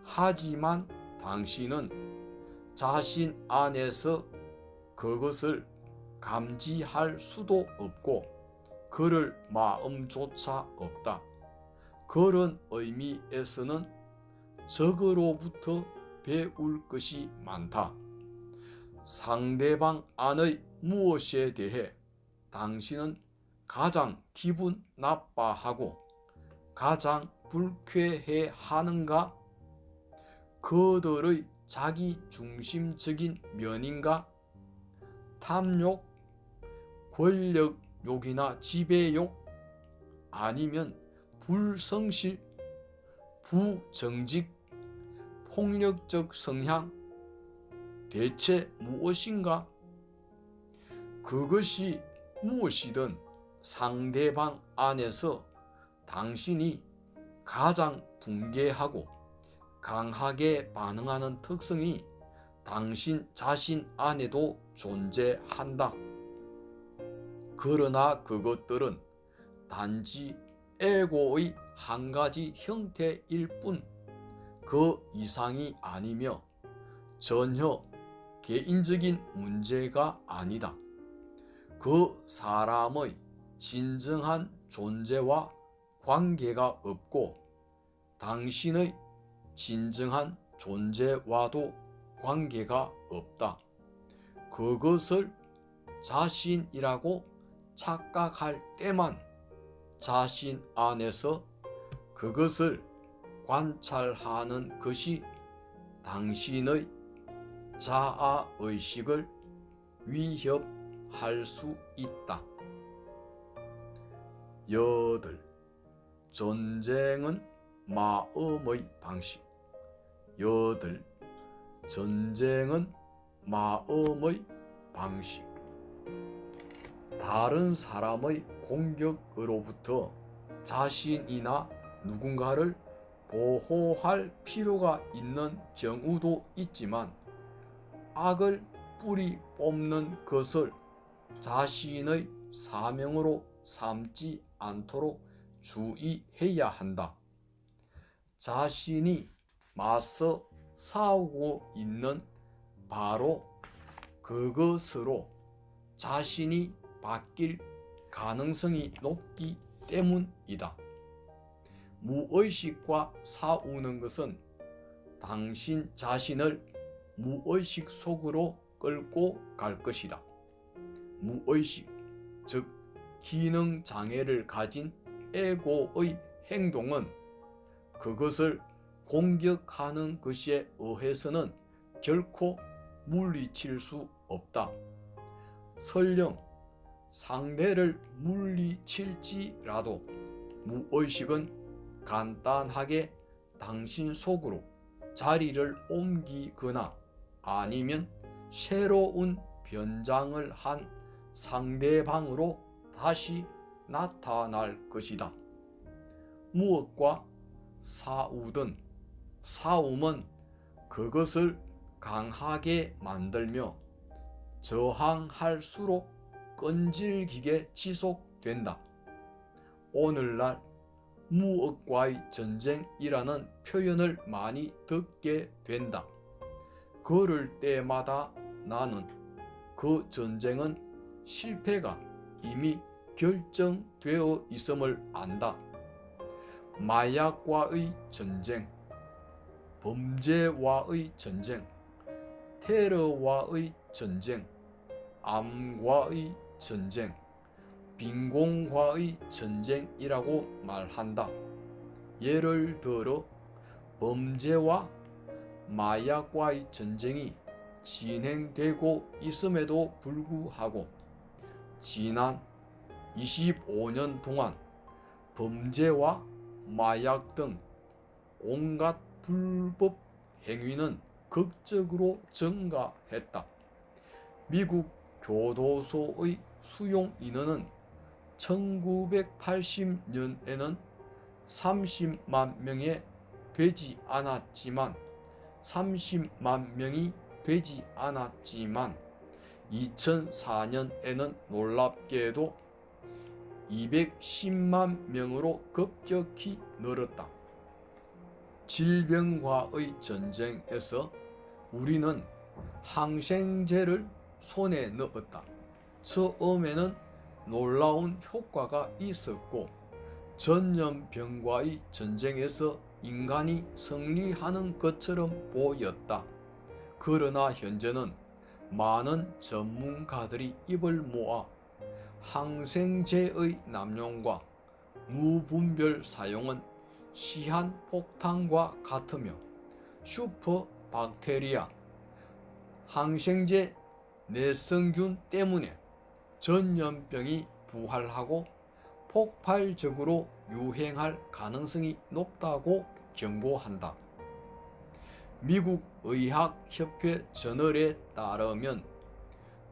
하지만 당신은 자신 안에서 그것을 감지할 수도 없고 그럴 마음조차 없다. 그런 의미에서는 적으로부터 배울 것이 많다. 상대방 안의 무엇에 대해 당신은 가장 기분 나빠하고 가장 불쾌해 하는가? 그들의 자기 중심적인 면인가? 탐욕, 권력욕이나 지배욕, 아니면 불성실, 부정직, 폭력적 성향, 대체 무엇인가? 그것이 무엇이든 상대방 안에서 당신이 가장 붕괴하고 강하게 반응하는 특성이 당신 자신 안에도 존재한다. 그러나 그것들은 단지 에고의 한 가지 형태일 뿐 그 이상이 아니며 전혀 개인적인 문제가 아니다. 그 사람의 진정한 존재와 관계가 없고 당신의 진정한 존재와도 관계가 없다. 그것을 자신이라고 착각할 때만 자신 안에서 그것을 관찰하는 것이 당신의 자아의식을 위협할 수 있다. 8. 전쟁은 마음의 방식. 8. 전쟁은 마음의 방식. 다른 사람의 공격으로부터 자신이나 누군가를 보호할 필요가 있는 경우도 있지만 악을 뿌리 뽑는 것을 자신의 사명으로 삼지 않도록 주의해야 한다. 자신이 맞서 싸우고 있는 바로 그것으로 자신이 바뀔 가능성이 높기 때문이다. 무의식과 싸우는 것은 당신 자신을 무의식 속으로 끌고 갈 것이다. 무의식, 즉 기능 장애를 가진 에고의 행동은 그것을 공격하는 것에 의해서는 결코 물리칠 수 없다. 설령 상대를 물리칠지라도 무의식은 간단하게 당신 속으로 자리를 옮기거나 아니면 새로운 변장을 한 상대방으로 다시 나타날 것이다. 무엇과 싸우든 싸움은 그것을 강하게 만들며 저항할수록 끈질기게 지속된다. 오늘날 무엇과의 전쟁이라는 표현을 많이 듣게 된다. 그럴 때마다 나는 그 전쟁은 실패가 이미 결정되어 있음을 안다. 마약과의 전쟁, 범죄와의 전쟁, 테러와의 전쟁, 암과의 전쟁, 빈곤과의 전쟁이라고 말한다. 예를 들어 범죄와 마약과의 전쟁이 진행되고 있음에도 불구하고 지난 25년 동안 범죄와 마약 등 온갖 불법 행위는 극적으로 증가했다. 미국 교도소의 수용 인원은 1980년에는 30만 명에 되지 않았지만 2004년에는 놀랍게도 210만 명으로 급격히 늘었다. 질병과의 전쟁에서 우리는 항생제를 손에 넣었다. 처음에는 놀라운 효과가 있었고 전염병과의 전쟁에서 인간이 승리하는 것처럼 보였다. 그러나 현재는 많은 전문가들이 입을 모아 항생제의 남용과 무분별 사용은 시한폭탄과 같으며 슈퍼박테리아, 항생제 내성균 때문에 전염병이 부활하고 폭발적으로 유행할 가능성이 높다고 경고한다. 미국 의학협회 저널에 따르면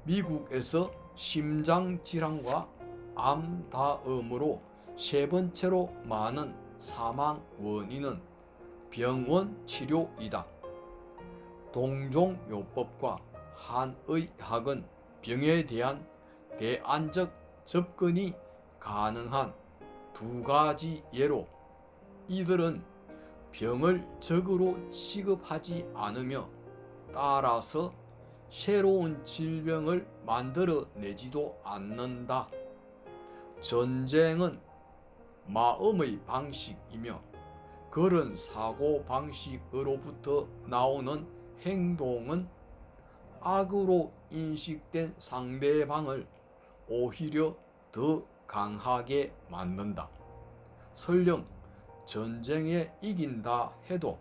미국에서 심장질환과 암 다음으로 세 번째로 많은 사망 원인은 병원 치료이다. 동종요법과 한의학은 병에 대한 대안적 접근이 가능한 두 가지 예로 이들은 병을 적으로 취급하지 않으며 따라서 새로운 질병을 만들어내지도 않는다. 전쟁은 마음의 방식이며 그런 사고 방식으로부터 나오는 행동은 악으로 인식된 상대방을 오히려 더 강하게 만든다. 설령 전쟁에 이긴다 해도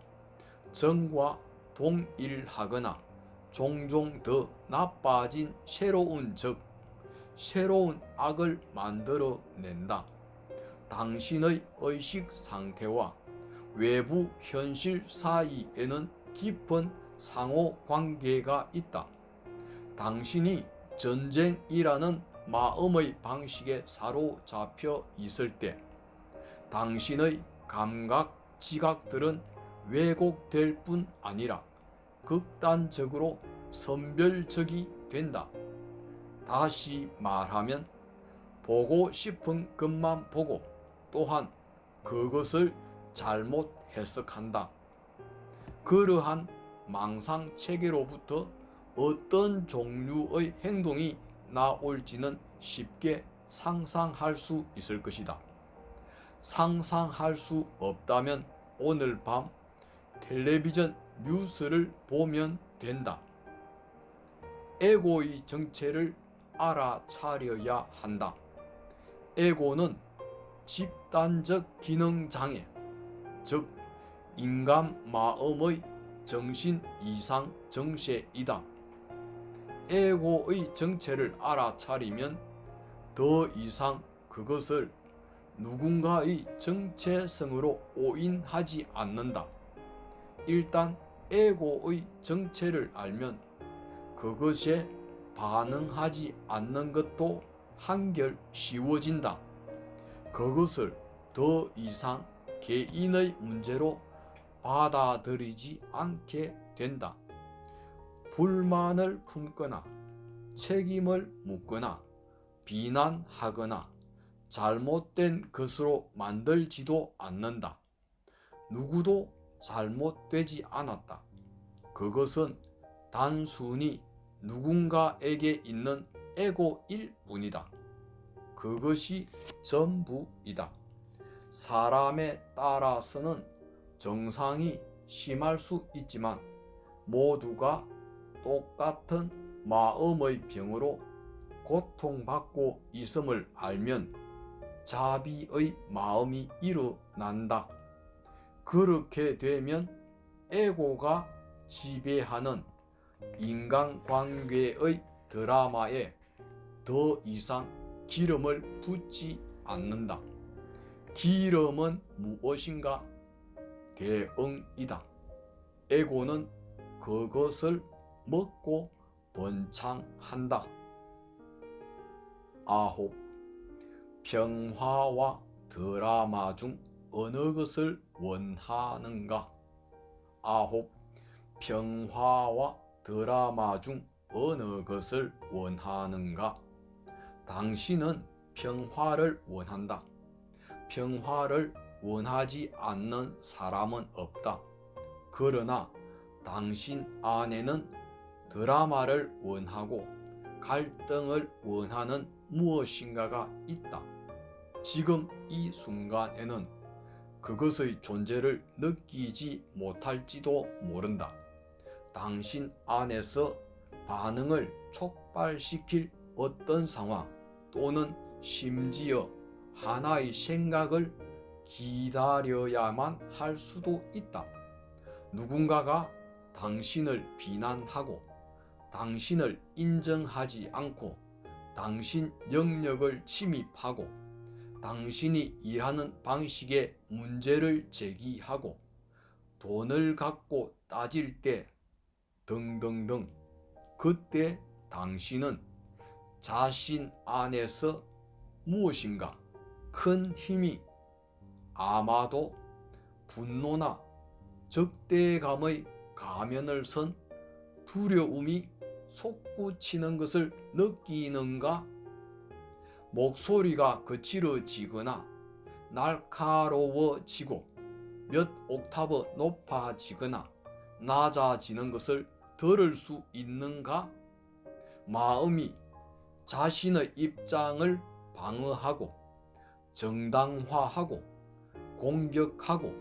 전과 동일하거나 종종 더 나빠진 새로운 적, 새로운 악을 만들어낸다. 당신의 의식 상태와 외부 현실 사이에는 깊은 상호관계가 있다. 당신이 전쟁이라는 마음의 방식에 사로잡혀 있을 때 당신의 감각, 지각들은 왜곡될 뿐 아니라 극단적으로 선별적이 된다. 다시 말하면 보고 싶은 것만 보고 또한 그것을 잘못 해석한다. 그러한 망상체계로부터 어떤 종류의 행동이 나올지는 쉽게 상상할 수 있을 것이다. 상상할 수 없다면 오늘 밤 텔레비전 뉴스를 보면 된다. 에고의 정체를 알아차려야 한다. 에고는 집단적 기능장애, 즉 인간 마음의 정신 이상 정체이다. 에고의 정체를 알아차리면 더 이상 그것을 누군가의 정체성으로 오인하지 않는다. 일단 에고의 정체를 알면 그것에 반응하지 않는 것도 한결 쉬워진다. 그것을 더 이상 개인의 문제로 받아들이지 않게 된다. 불만을 품거나 책임을 묻거나 비난하거나 잘못된 것으로 만들지도 않는다. 누구도 잘못되지 않았다. 그것은 단순히 누군가에게 있는 에고일 뿐이다. 그것이 전부이다. 사람에 따라서는 정상이 심할 수 있지만 모두가 똑같은 마음의 병으로 고통받고 있음을 알면 자비의 마음이 일어난다. 그렇게 되면 에고가 지배하는 인간관계의 드라마에 더 이상 기름을 붓지 않는다. 기름은 무엇인가? 대응이다. 에고는 그것을 먹고 번창한다. 9. 평화와 드라마 중 어느 것을 원하는가? 9. 평화와 드라마 중 어느 것을 원하는가? 당신은 평화를 원한다. 평화를 원하지 않는 사람은 없다. 그러나 당신 안에는 드라마를 원하고 갈등을 원하는 무엇인가가 있다. 지금 이 순간에는 그것의 존재를 느끼지 못할지도 모른다. 당신 안에서 반응을 촉발시킬 어떤 상황 또는 심지어 하나의 생각을 기다려야만 할 수도 있다. 누군가가 당신을 비난하고 당신을 인정하지 않고 당신 영역을 침입하고 당신이 일하는 방식에 문제를 제기하고 돈을 갖고 따질 때 등등등, 그때 당신은 자신 안에서 무엇인가 큰 힘이, 아마도 분노나 적대감의 가면을 선 두려움이 솟구치는 것을 느끼는가? 목소리가 거칠어지거나 날카로워지고 몇 옥타브 높아지거나 낮아지는 것을 들을 수 있는가? 마음이 자신의 입장을 방어하고 정당화하고 공격하고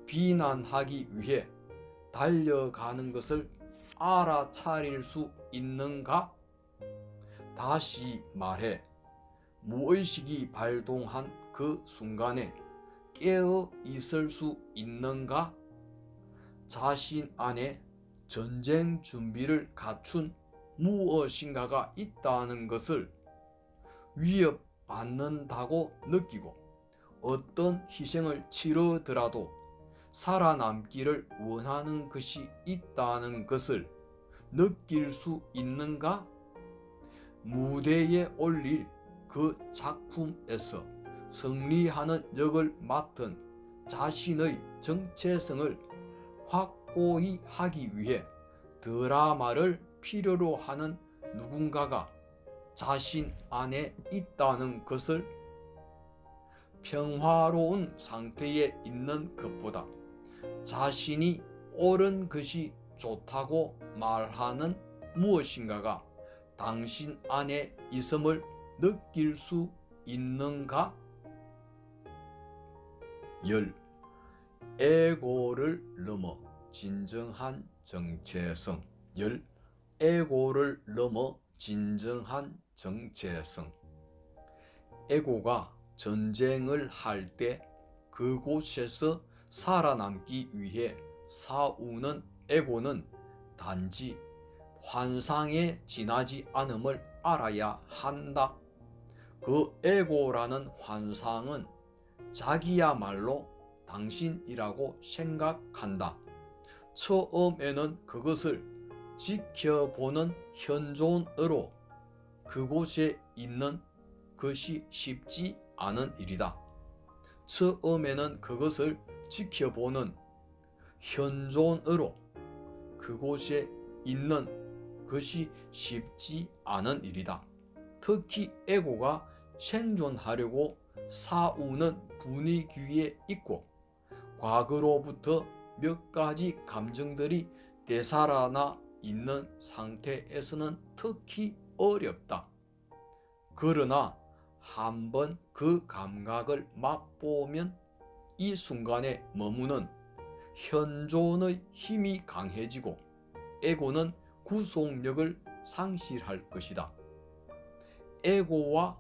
비난하기 위해 달려가는 것을 알아차릴 수 있는가? 다시 말해, 무의식이 발동한 그 순간에 깨어 있을 수 있는가? 자신 안에 전쟁 준비를 갖춘 무엇인가가 있다는 것을 위협받는다고 느끼고 어떤 희생을 치르더라도 살아남기를 원하는 것이 있다는 것을 느낄 수 있는가? 무대에 올릴 그 작품에서 승리하는 역을 맡은 자신의 정체성을 확고히 하기 위해 드라마를 필요로 하는 누군가가 자신 안에 있다는 것을 평화로운 상태에 있는 것보다 자신이 옳은 것이 좋다고 말하는 무엇인가가 당신 안에 있음을 느낄 수 있는가? 에고를 넘어 진정한 정체성. 에고를 넘어 진정한 정체성. 에고가 전쟁을 할 때 그곳에서 살아남기 위해 싸우는 에고는 단지 환상에 지나지 않음을 알아야 한다. 그 에고라는 환상은 자기야말로 당신이라고 생각한다. 처음에는 그것을 지켜보는 현존으로 그곳에 있는 것이 쉽지 않은 일이다. 처음에는 그것을 지켜보는 현존으로 그곳에 있는 것이 쉽지 않은 일이다. 특히 에고가 생존하려고 싸우는 분위기에 있고 과거로부터 몇 가지 감정들이 되살아나 있는 상태에서는 특히 어렵다. 그러나 한번 그 감각을 맛보면 이 순간에 머무는 현존의 힘이 강해지고 에고는 구속력을 상실할 것이다. 에고와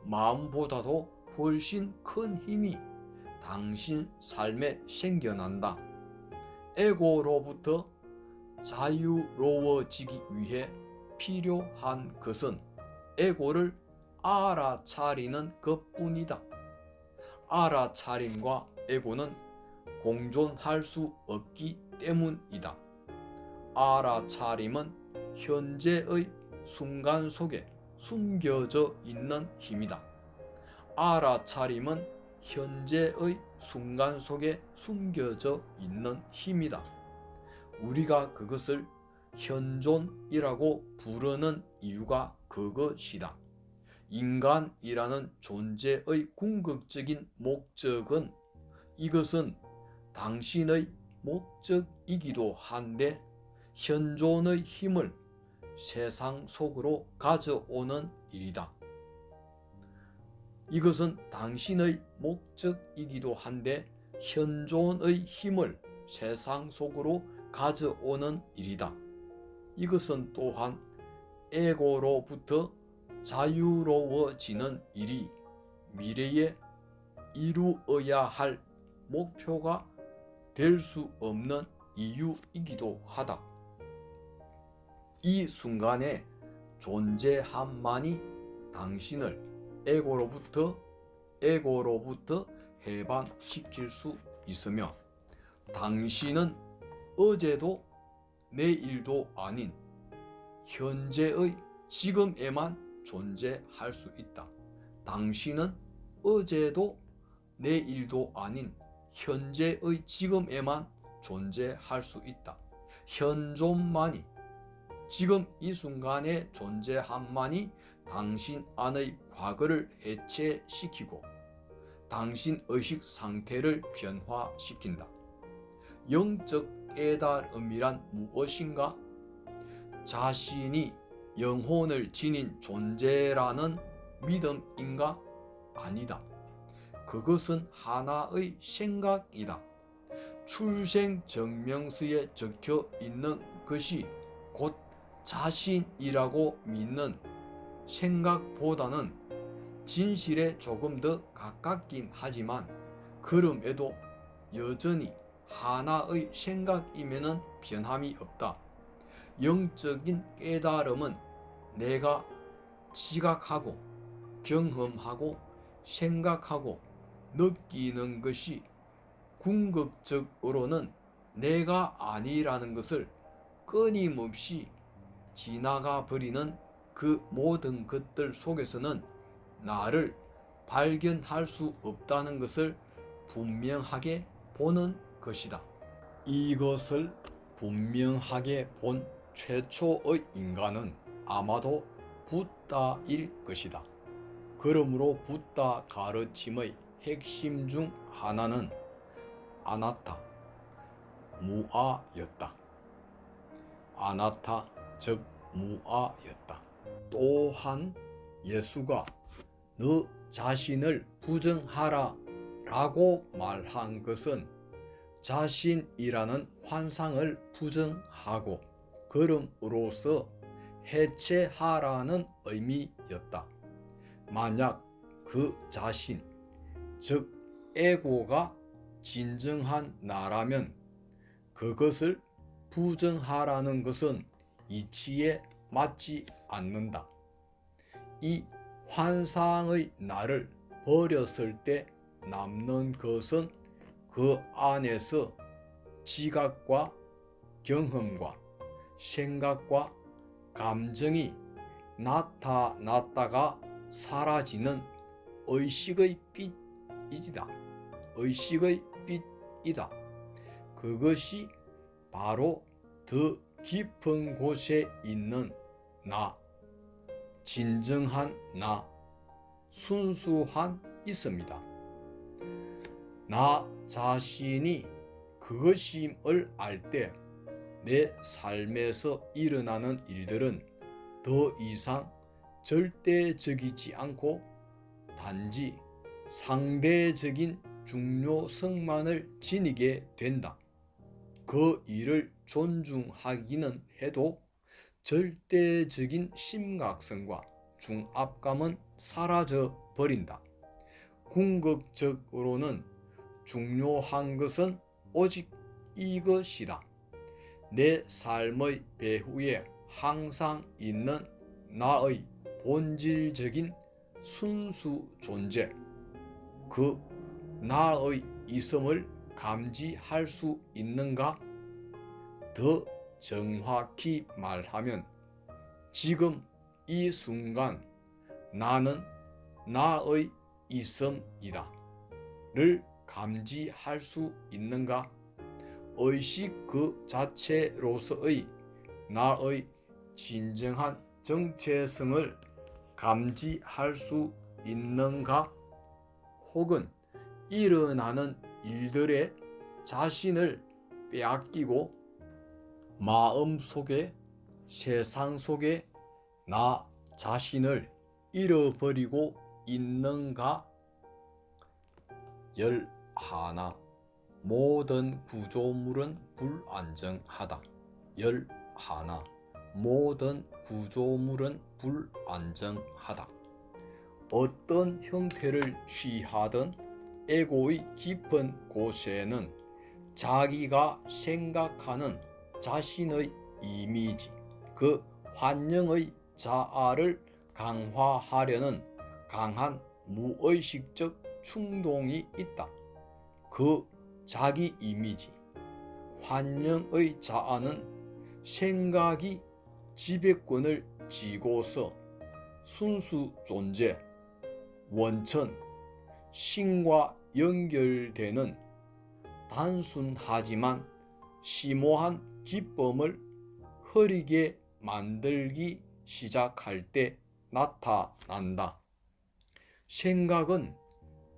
마음보다도 훨씬 큰 힘이 당신 삶에 생겨난다. 에고로부터 자유로워지기 위해 필요한 것은 에고를 알아차리는 것뿐이다. 알아차림과 에고는 공존할 수 없기 때문이다. 알아차림은 현재의 순간 속에 숨겨져 있는 힘이다. 알아차림은 현재의 순간 속에 숨겨져 있는 힘이다. 우리가 그것을 현존이라고 부르는 이유가 그것이다. 인간이라는 존재의 궁극적인 목적은 이것은 당신의 목적이기도 한데 현존의 힘을 세상 속으로 가져오는 일이다. 이것은 당신의 목적이기도 한데 현존의 힘을 세상 속으로 가져오는 일이다. 이것은 또한 에고로부터 자유로워지는 일이 미래에 이루어야 할 목표가 될 수 없는 이유이기도 하다. 이 순간의 존재함만이 당신을 에고로부터 해방시킬 수 있으며 당신은 어제도 내일도 아닌 현재의 지금에만 존재할 수 있다. 당신은 어제도 내일도 아닌 현재의 지금에만 존재할 수 있다. 현존만이, 지금 이 순간의 존재함만이 당신 안의 과거를 해체시키고 당신 의식 상태를 변화시킨다. 영적 깨달음이란 무엇인가? 자신이 영혼을 지닌 존재라는 믿음인가? 아니다. 그것은 하나의 생각이다. 출생증명서에 적혀 있는 것이 곧 자신이라고 믿는 생각보다는 진실에 조금 더 가깝긴 하지만 그럼에도 여전히 하나의 생각이면은 변함이 없다. 영적인 깨달음은 내가 지각하고 경험하고 생각하고 느끼는 것이 궁극적으로는 내가 아니라는 것을 끊임없이 지나가 버리는 그 모든 것들 속에서는 나를 발견할 수 없다는 것을 분명하게 보는 것이다. 이것을 분명하게 본 최초의 인간은 아마도 붓다일 것이다. 그러므로 붓다 가르침의 핵심 중 하나는 아나타, 무아였다. 아나타, 즉 무아였다. 또한 예수가 너 자신을 부정하라 라고 말한 것은 자신이라는 환상을 부정하고 그럼으로써 해체하라는 의미였다. 만약 그 자신, 즉 에고가 진정한 나라면 그것을 부정하라는 것은 이치에 맞지 않는다. 이 환상의 나를 버렸을 때 남는 것은 그 안에서 지각과 경험과 생각과 감정이 나타났다가 사라지는 의식의 빛이다. 의식의 빛이다. 그것이 바로 더 깊은 곳에 있는 나, 진정한 나, 순수한 있음이다. 나 자신이 그것임을 알 때 내 삶에서 일어나는 일들은 더 이상 절대적이지 않고 단지 상대적인 중요성만을 지니게 된다. 그 일을 존중하기는 해도 절대적인 심각성과 중압감은 사라져 버린다. 궁극적으로는 중요한 것은 오직 이것이다. 내 삶의 배후에 항상 있는 나의 본질적인 순수 존재, 그 나의 있음을 감지할 수 있는가? 더 정확히 말하면 지금 이 순간 나는 나의 있음이다 를 감지할 수 있는가? 의식 그 자체로서의 나의 진정한 정체성을 감지할 수 있는가? 혹은 일어나는 일들에 자신을 빼앗기고 마음속에 세상 속에 나 자신을 잃어버리고 있는가? 11. 모든 구조물은 불안정하다. 11. 모든 구조물은 불안정하다. 어떤 형태를 취하든 에고의 깊은 곳에는 자기가 생각하는 자신의 이미지, 그 환영의 자아를 강화하려는 강한 무의식적 충동이 있다. 그 자기 이미지, 환영의 자아는 생각이 지배권을 쥐고서 순수 존재, 원천, 신과 연결되는 단순하지만 심오한 기쁨을 흐리게 만들기 시작할 때 나타난다. 생각은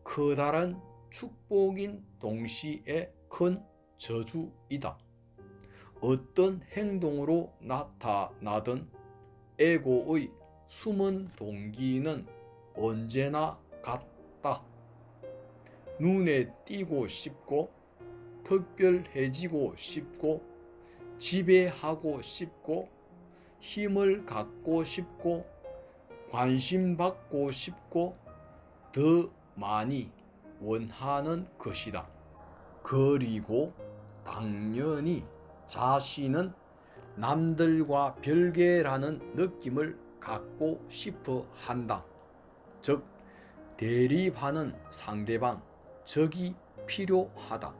커다란 축복인 동시에 큰 저주이다. 어떤 행동으로 나타나든 에고의 숨은 동기는 언제나 같다. 눈에 띄고 싶고 특별해지고 싶고 지배하고 싶고 힘을 갖고 싶고 관심받고 싶고 더 많이 원하는 것이다. 그리고 당연히 자신은 남들과 별개라는 느낌을 갖고 싶어 한다. 즉 대립하는 상대방, 적이 필요하다.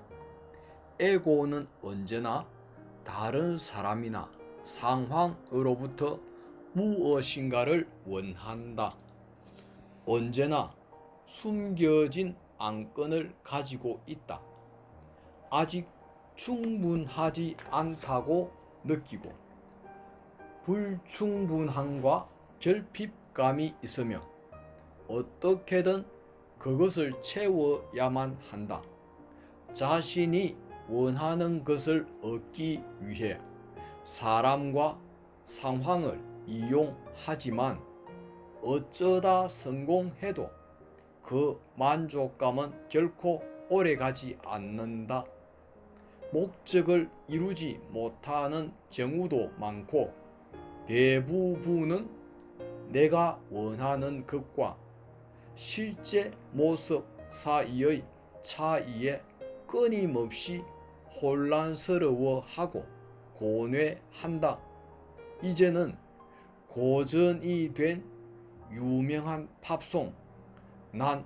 에고는 언제나 다른 사람이나 상황으로부터 무엇인가를 원한다. 언제나 숨겨진 안건을 가지고 있다. 아직 충분하지 않다고 느끼고 불충분함과 결핍감이 있으며 어떻게든 그것을 채워야만 한다. 자신이 원하는 것을 얻기 위해 사람과 상황을 이용하지만 어쩌다 성공해도 그 만족감은 결코 오래가지 않는다. 목적을 이루지 못하는 경우도 많고 대부분은 내가 원하는 것과 실제 모습 사이의 차이에 끊임없이 혼란스러워하고 고뇌한다. 이제는 고전이 된 유명한 팝송 "난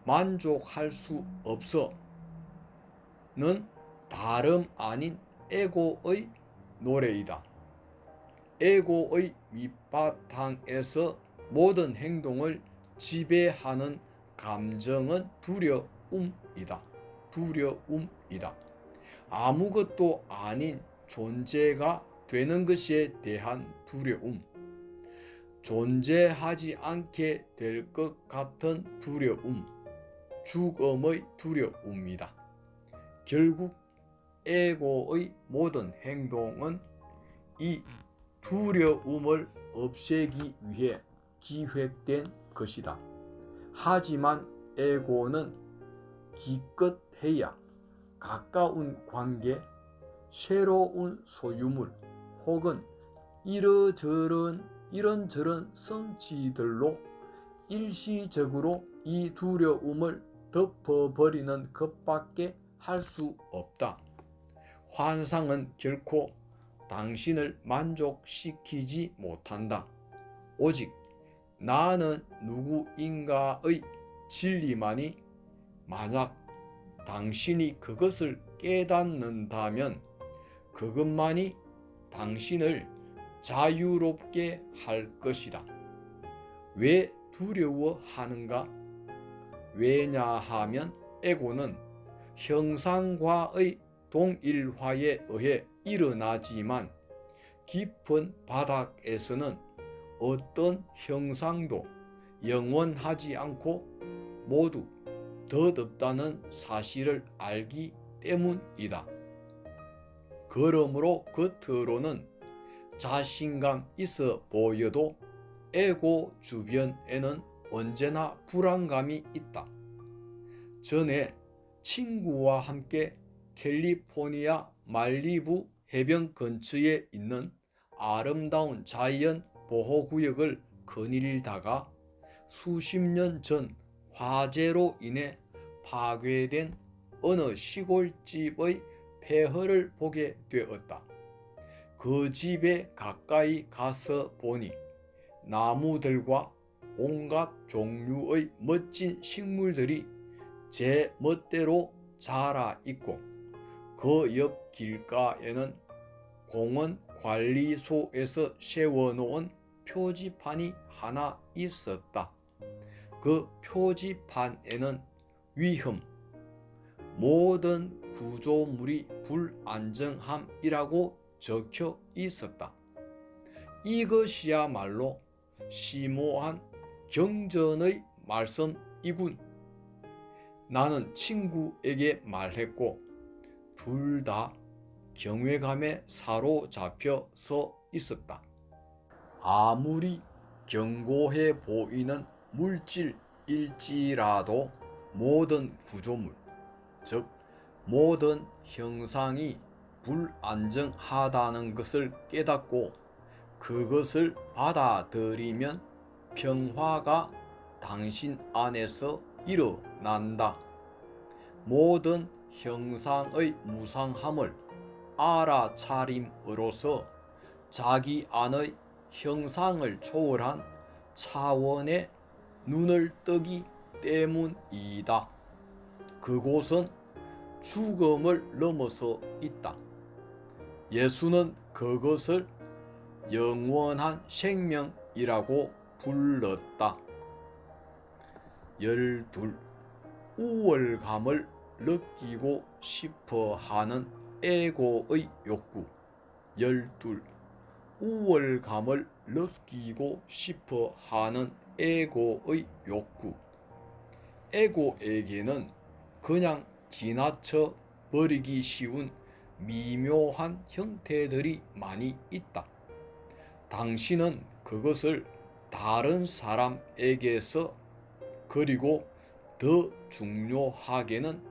만족할 수 없어" 는 다름 아닌 에고의 노래이다. 에고의 밑바탕에서 모든 행동을 지배하는 감정은 두려움이다. 아무것도 아닌 존재가 되는 것에 대한 두려움, 존재하지 않게 될 것 같은 두려움, 죽음의 두려움이다. 결국 에고의 모든 행동은 이 두려움을 없애기 위해 기획된 것이다. 하지만 에고는 기껏해야 가까운 관계, 새로운 소유물 혹은 이런저런 성취들로 일시적으로 이 두려움을 덮어버리는 것밖에 할 수 없다. 환상은 결코 당신을 만족시키지 못한다. 오직 나는 누구인가의 진리만이, 만약 당신이 그것을 깨닫는다면 그것만이 당신을 자유롭게 할 것이다. 왜 두려워하는가? 왜냐하면 에고는 형상과의 동일화에 의해 일어나지만 깊은 바닥에서는 어떤 형상도 영원하지 않고 모두 덧없다는 사실을 알기 때문이다. 그러므로 겉으로는 자신감 있어 보여도 에고 주변에는 언제나 불안감이 있다. 전에 친구와 함께 캘리포니아 말리부 해변 근처에 있는 아름다운 자연 보호구역을 거닐다가 수십 년 전 화재로 인해 파괴된 어느 시골집의 폐허를 보게 되었다. 그 집에 가까이 가서 보니 나무들과 온갖 종류의 멋진 식물들이 제 멋대로 자라 있고 그 옆 길가에는 공원 관리소에서 세워놓은 표지판이 하나 있었다. 그 표지판에는 위험, 모든 구조물이 불안정함이라고 적혀 있었다. 이것이야말로 심오한 경전의 말씀이군. 나는 친구에게 말했고 둘 다 경외감에 사로잡혀 서 있었다. 아무리 견고해 보이는 물질일지라도 모든 구조물, 즉 모든 형상이 불안정하다는 것을 깨닫고 그것을 받아들이면 평화가 당신 안에서 일어난다. 모든 형상의 무상함을 알아차림으로써 자기 안의 형상을 초월한 차원의 눈을 뜨기 때문이다. 그곳은 죽음을 넘어서 있다. 예수는 그것을 영원한 생명이라고 불렀다. 12. 우월감을 느끼고 싶어하는 에고의 욕구. 12. 우월감을 느끼고 싶어 하는 에고의 욕구. 에고에게는 그냥 지나쳐 버리기 쉬운 미묘한 형태들이 많이 있다. 당신은 그것을 다른 사람에게서, 그리고 더 중요하게는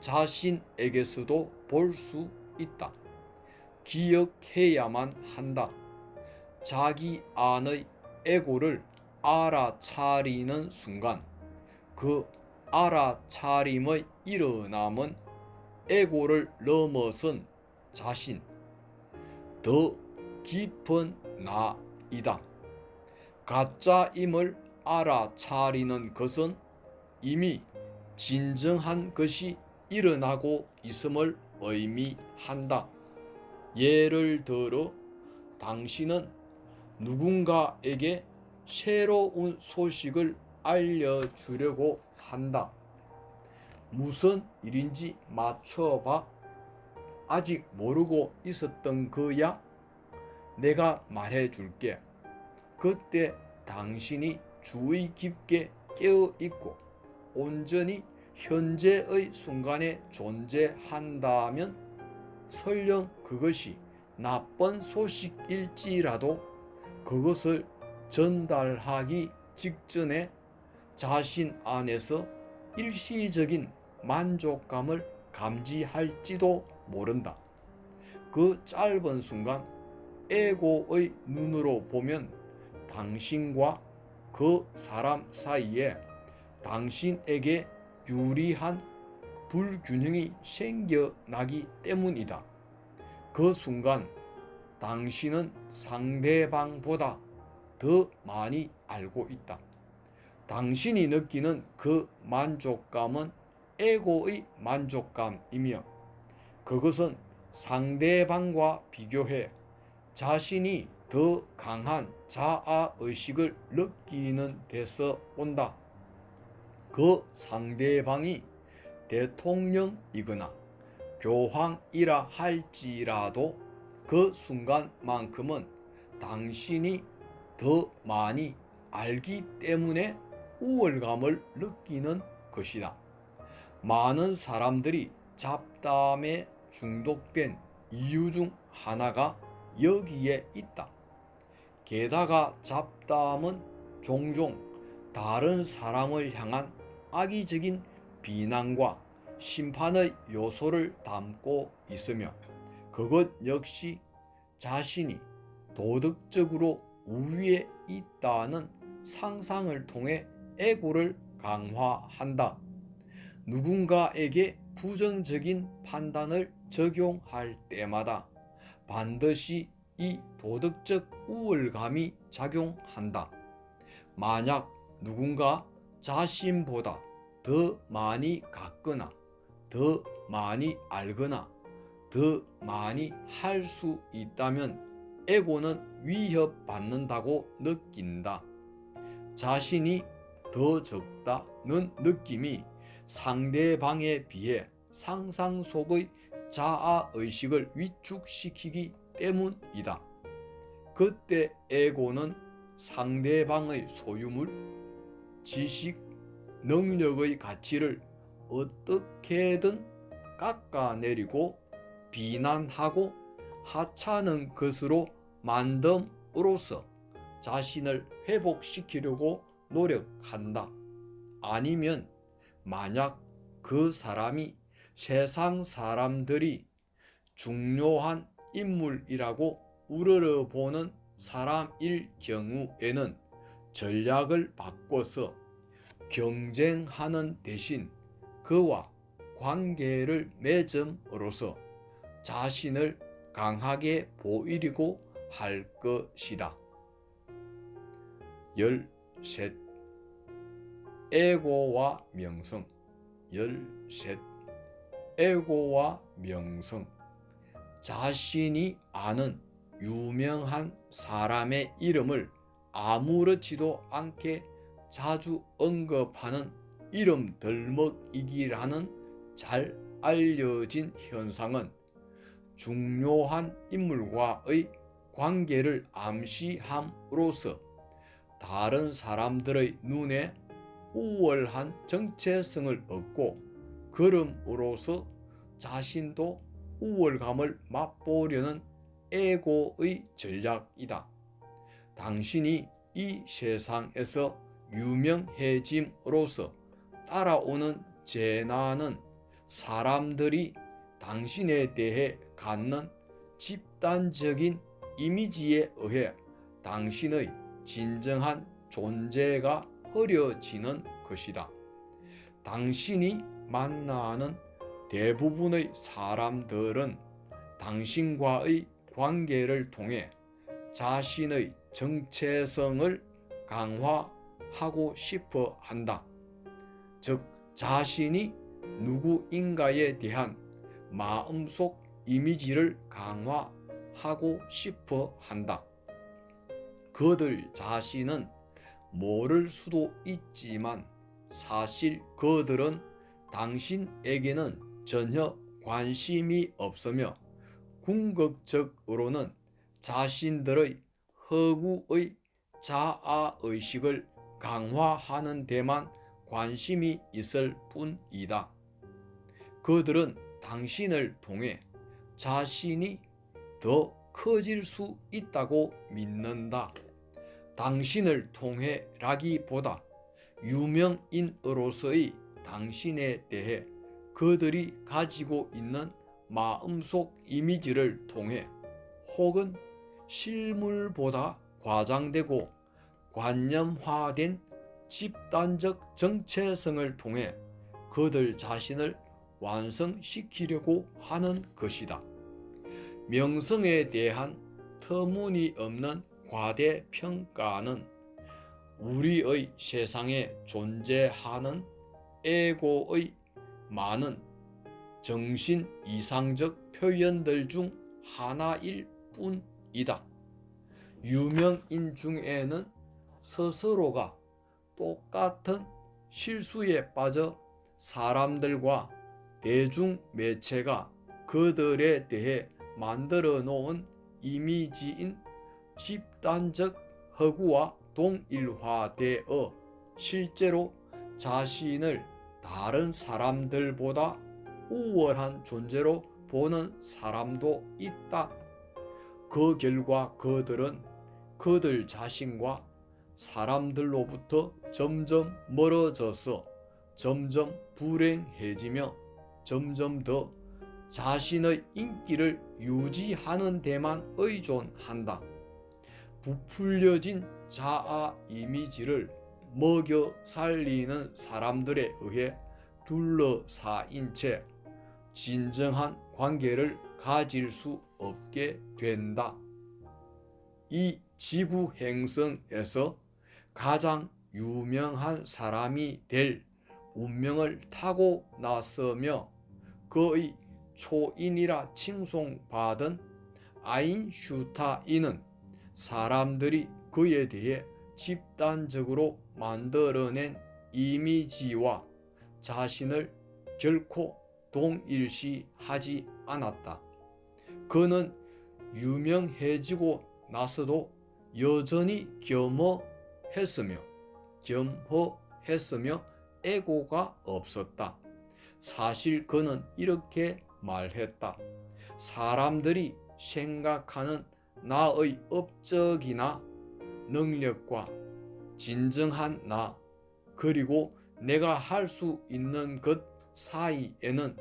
자신에게서도 볼 수 있다. 기억해야만 한다. 자기 안의 에고를 알아차리는 순간 그 알아차림의 일어남은 에고를 넘어선 자신, 더 깊은 나이다. 가짜임을 알아차리는 것은 이미 진정한 것이 일어나고 있음을 의미한다. 예를 들어 당신은 누군가에게 새로운 소식을 알려주려고 한다. 무슨 일인지 맞춰봐. 아직 모르고 있었던 거야? 내가 말해줄게. 그때 당신이 주의 깊게 깨어있고 온전히 현재의 순간에 존재한다면, 설령 그것이 나쁜 소식일지라도 그것을 전달하기 직전에 자신 안에서 일시적인 만족감을 감지할지도 모른다. 그 짧은 순간 에고의 눈으로 보면 당신과 그 사람 사이에 당신에게 유리한 불균형이 생겨나기 때문이다. 그 순간 당신은 상대방보다 더 많이 알고 있다. 당신이 느끼는 그 만족감은 에고의 만족감이며, 그것은 상대방과 비교해 자신이 더 강한 자아의식을 느끼는 데서 온다. 그 상대방이 대통령이거나 교황이라 할지라도 그 순간만큼은 당신이 더 많이 알기 때문에 우월감을 느끼는 것이다. 많은 사람들이 잡담에 중독된 이유 중 하나가 여기에 있다. 게다가 잡담은 종종 다른 사람을 향한 악의적인 비난과 심판의 요소를 담고 있으며, 그것 역시 자신이 도덕적으로 우위에 있다는 상상을 통해 에고를 강화한다. 누군가에게 부정적인 판단을 적용할 때마다 반드시 이 도덕적 우월감이 작용한다. 만약 누군가 자신보다 더 많이 갖거나 더 많이 알거나 더 많이 할 수 있다면 에고는 위협받는다고 느낀다. 자신이 더 적다는 느낌이 상대방에 비해 상상 속의 자아의식을 위축시키기 때문이다. 그때 에고는 상대방의 소유물, 지식, 능력의 가치를 어떻게든 깎아내리고 비난하고 하찮은 것으로 만듦으로써 자신을 회복시키려고 노력한다. 아니면 만약 그 사람이 세상 사람들이 중요한 인물이라고 우러러보는 사람일 경우에는 전략을 바꿔서 경쟁하는 대신 그와 관계를 맺음으로써 자신을 강하게 보이려고 할 것이다. 13. 에고와 명성. 13. 에고와 명성. 자신이 아는 유명한 사람의 이름을 아무렇지도 않게 자주 언급하는 이름 들먹이기라는 잘 알려진 현상은 중요한 인물과의 관계를 암시함으로써 다른 사람들의 눈에 우월한 정체성을 얻고 그럼으로써 자신도 우월감을 맛보려는 에고의 전략이다. 당신이 이 세상에서 유명해짐으로써 따라오는 재난은 사람들이 당신에 대해 갖는 집단적인 이미지에 의해 당신의 진정한 존재가 흐려지는 것이다. 당신이 만나는 대부분의 사람들은 당신과의 관계를 통해 자신의 정체성을 강화하고 싶어 한다. 즉, 자신이 누구인가에 대한 마음속 이미지를 강화하고 싶어 한다. 그들 자신은 모를 수도 있지만 사실 그들은 당신에게는 전혀 관심이 없으며 궁극적으로는 자신들의 허구의 자아의식을 강화하는 데만 관심이 있을 뿐이다. 그들은 당신을 통해 자신이 더 커질 수 있다고 믿는다. 당신을 통해라기보다 유명인으로서의 당신에 대해 그들이 가지고 있는 마음속 이미지를 통해 혹은 실물보다 과장되고 관념화된 집단적 정체성을 통해 그들 자신을 완성시키려고 하는 것이다. 명성에 대한 터무니없는 과대평가는 우리의 세상에 존재하는 에고의 많은 정신 이상적 표현들 중 하나일 뿐이다. 유명인 중에는 스스로가 똑같은 실수에 빠져 사람들과 대중매체가 그들에 대해 만들어 놓은 이미지인 집단적 허구와 동일화되어 실제로 자신을 다른 사람들보다 우월한 존재로 보는 사람도 있다. 그 결과 그들은 그들 자신과 사람들로부터 점점 멀어져서 점점 불행해지며 점점 더 자신의 인기를 유지하는 데만 의존한다. 부풀려진 자아 이미지를 먹여 살리는 사람들에 의해 둘러싸인 채 진정한 관계를 가질 수 없게 된다. 이 지구 행성에서 가장 유명한 사람이 될 운명을 타고났으며 그의 초인이라 칭송받은 아인슈타인은 사람들이 그에 대해 집단적으로 만들어낸 이미지와 자신을 결코 동일시하지 않았다. 그는 유명해지고 나서도 여전히 겸허했으며 에고가 없었다. 사실 그는 이렇게 말했다. 사람들이 생각하는 나의 업적이나 능력과 진정한 나 그리고 내가 할 수 있는 것 사이에는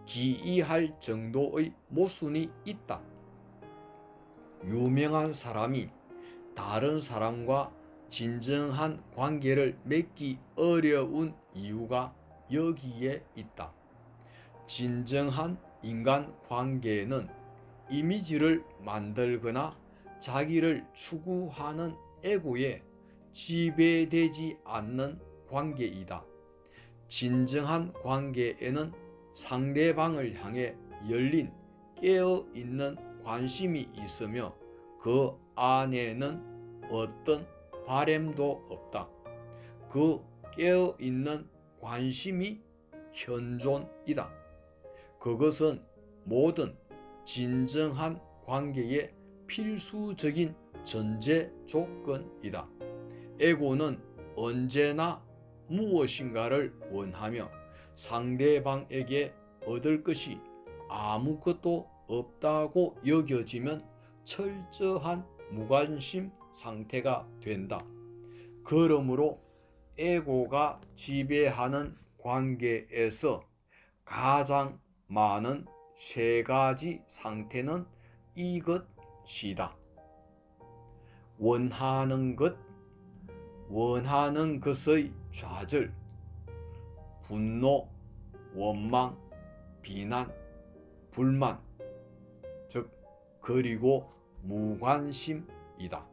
기이할 정도의 모순이 있다. 유명한 사람이 다른 사람과 진정한 관계를 맺기 어려운 이유가 여기에 있다. 진정한 인간 관계는 이미지를 만들거나 자기를 추구하는 에고에 지배되지 않는 관계이다. 진정한 관계에는 상대방을 향해 열린 깨어있는 관심이 있으며 그 안에는 어떤 바램도 없다. 그 깨어있는 관심이 현존이다. 그것은 모든 진정한 관계의 필수적인 전제 조건이다. 에고는 언제나 무엇인가를 원하며 상대방에게 얻을 것이 아무것도 없다고 여겨지면 철저한 무관심 상태가 된다. 그러므로 에고가 지배하는 관계에서 가장 많은 세 가지 상태는 이것이다. 원하는 것, 원하는 것의 좌절, 분노, 원망, 비난, 불만, 즉 그리고 무관심이다.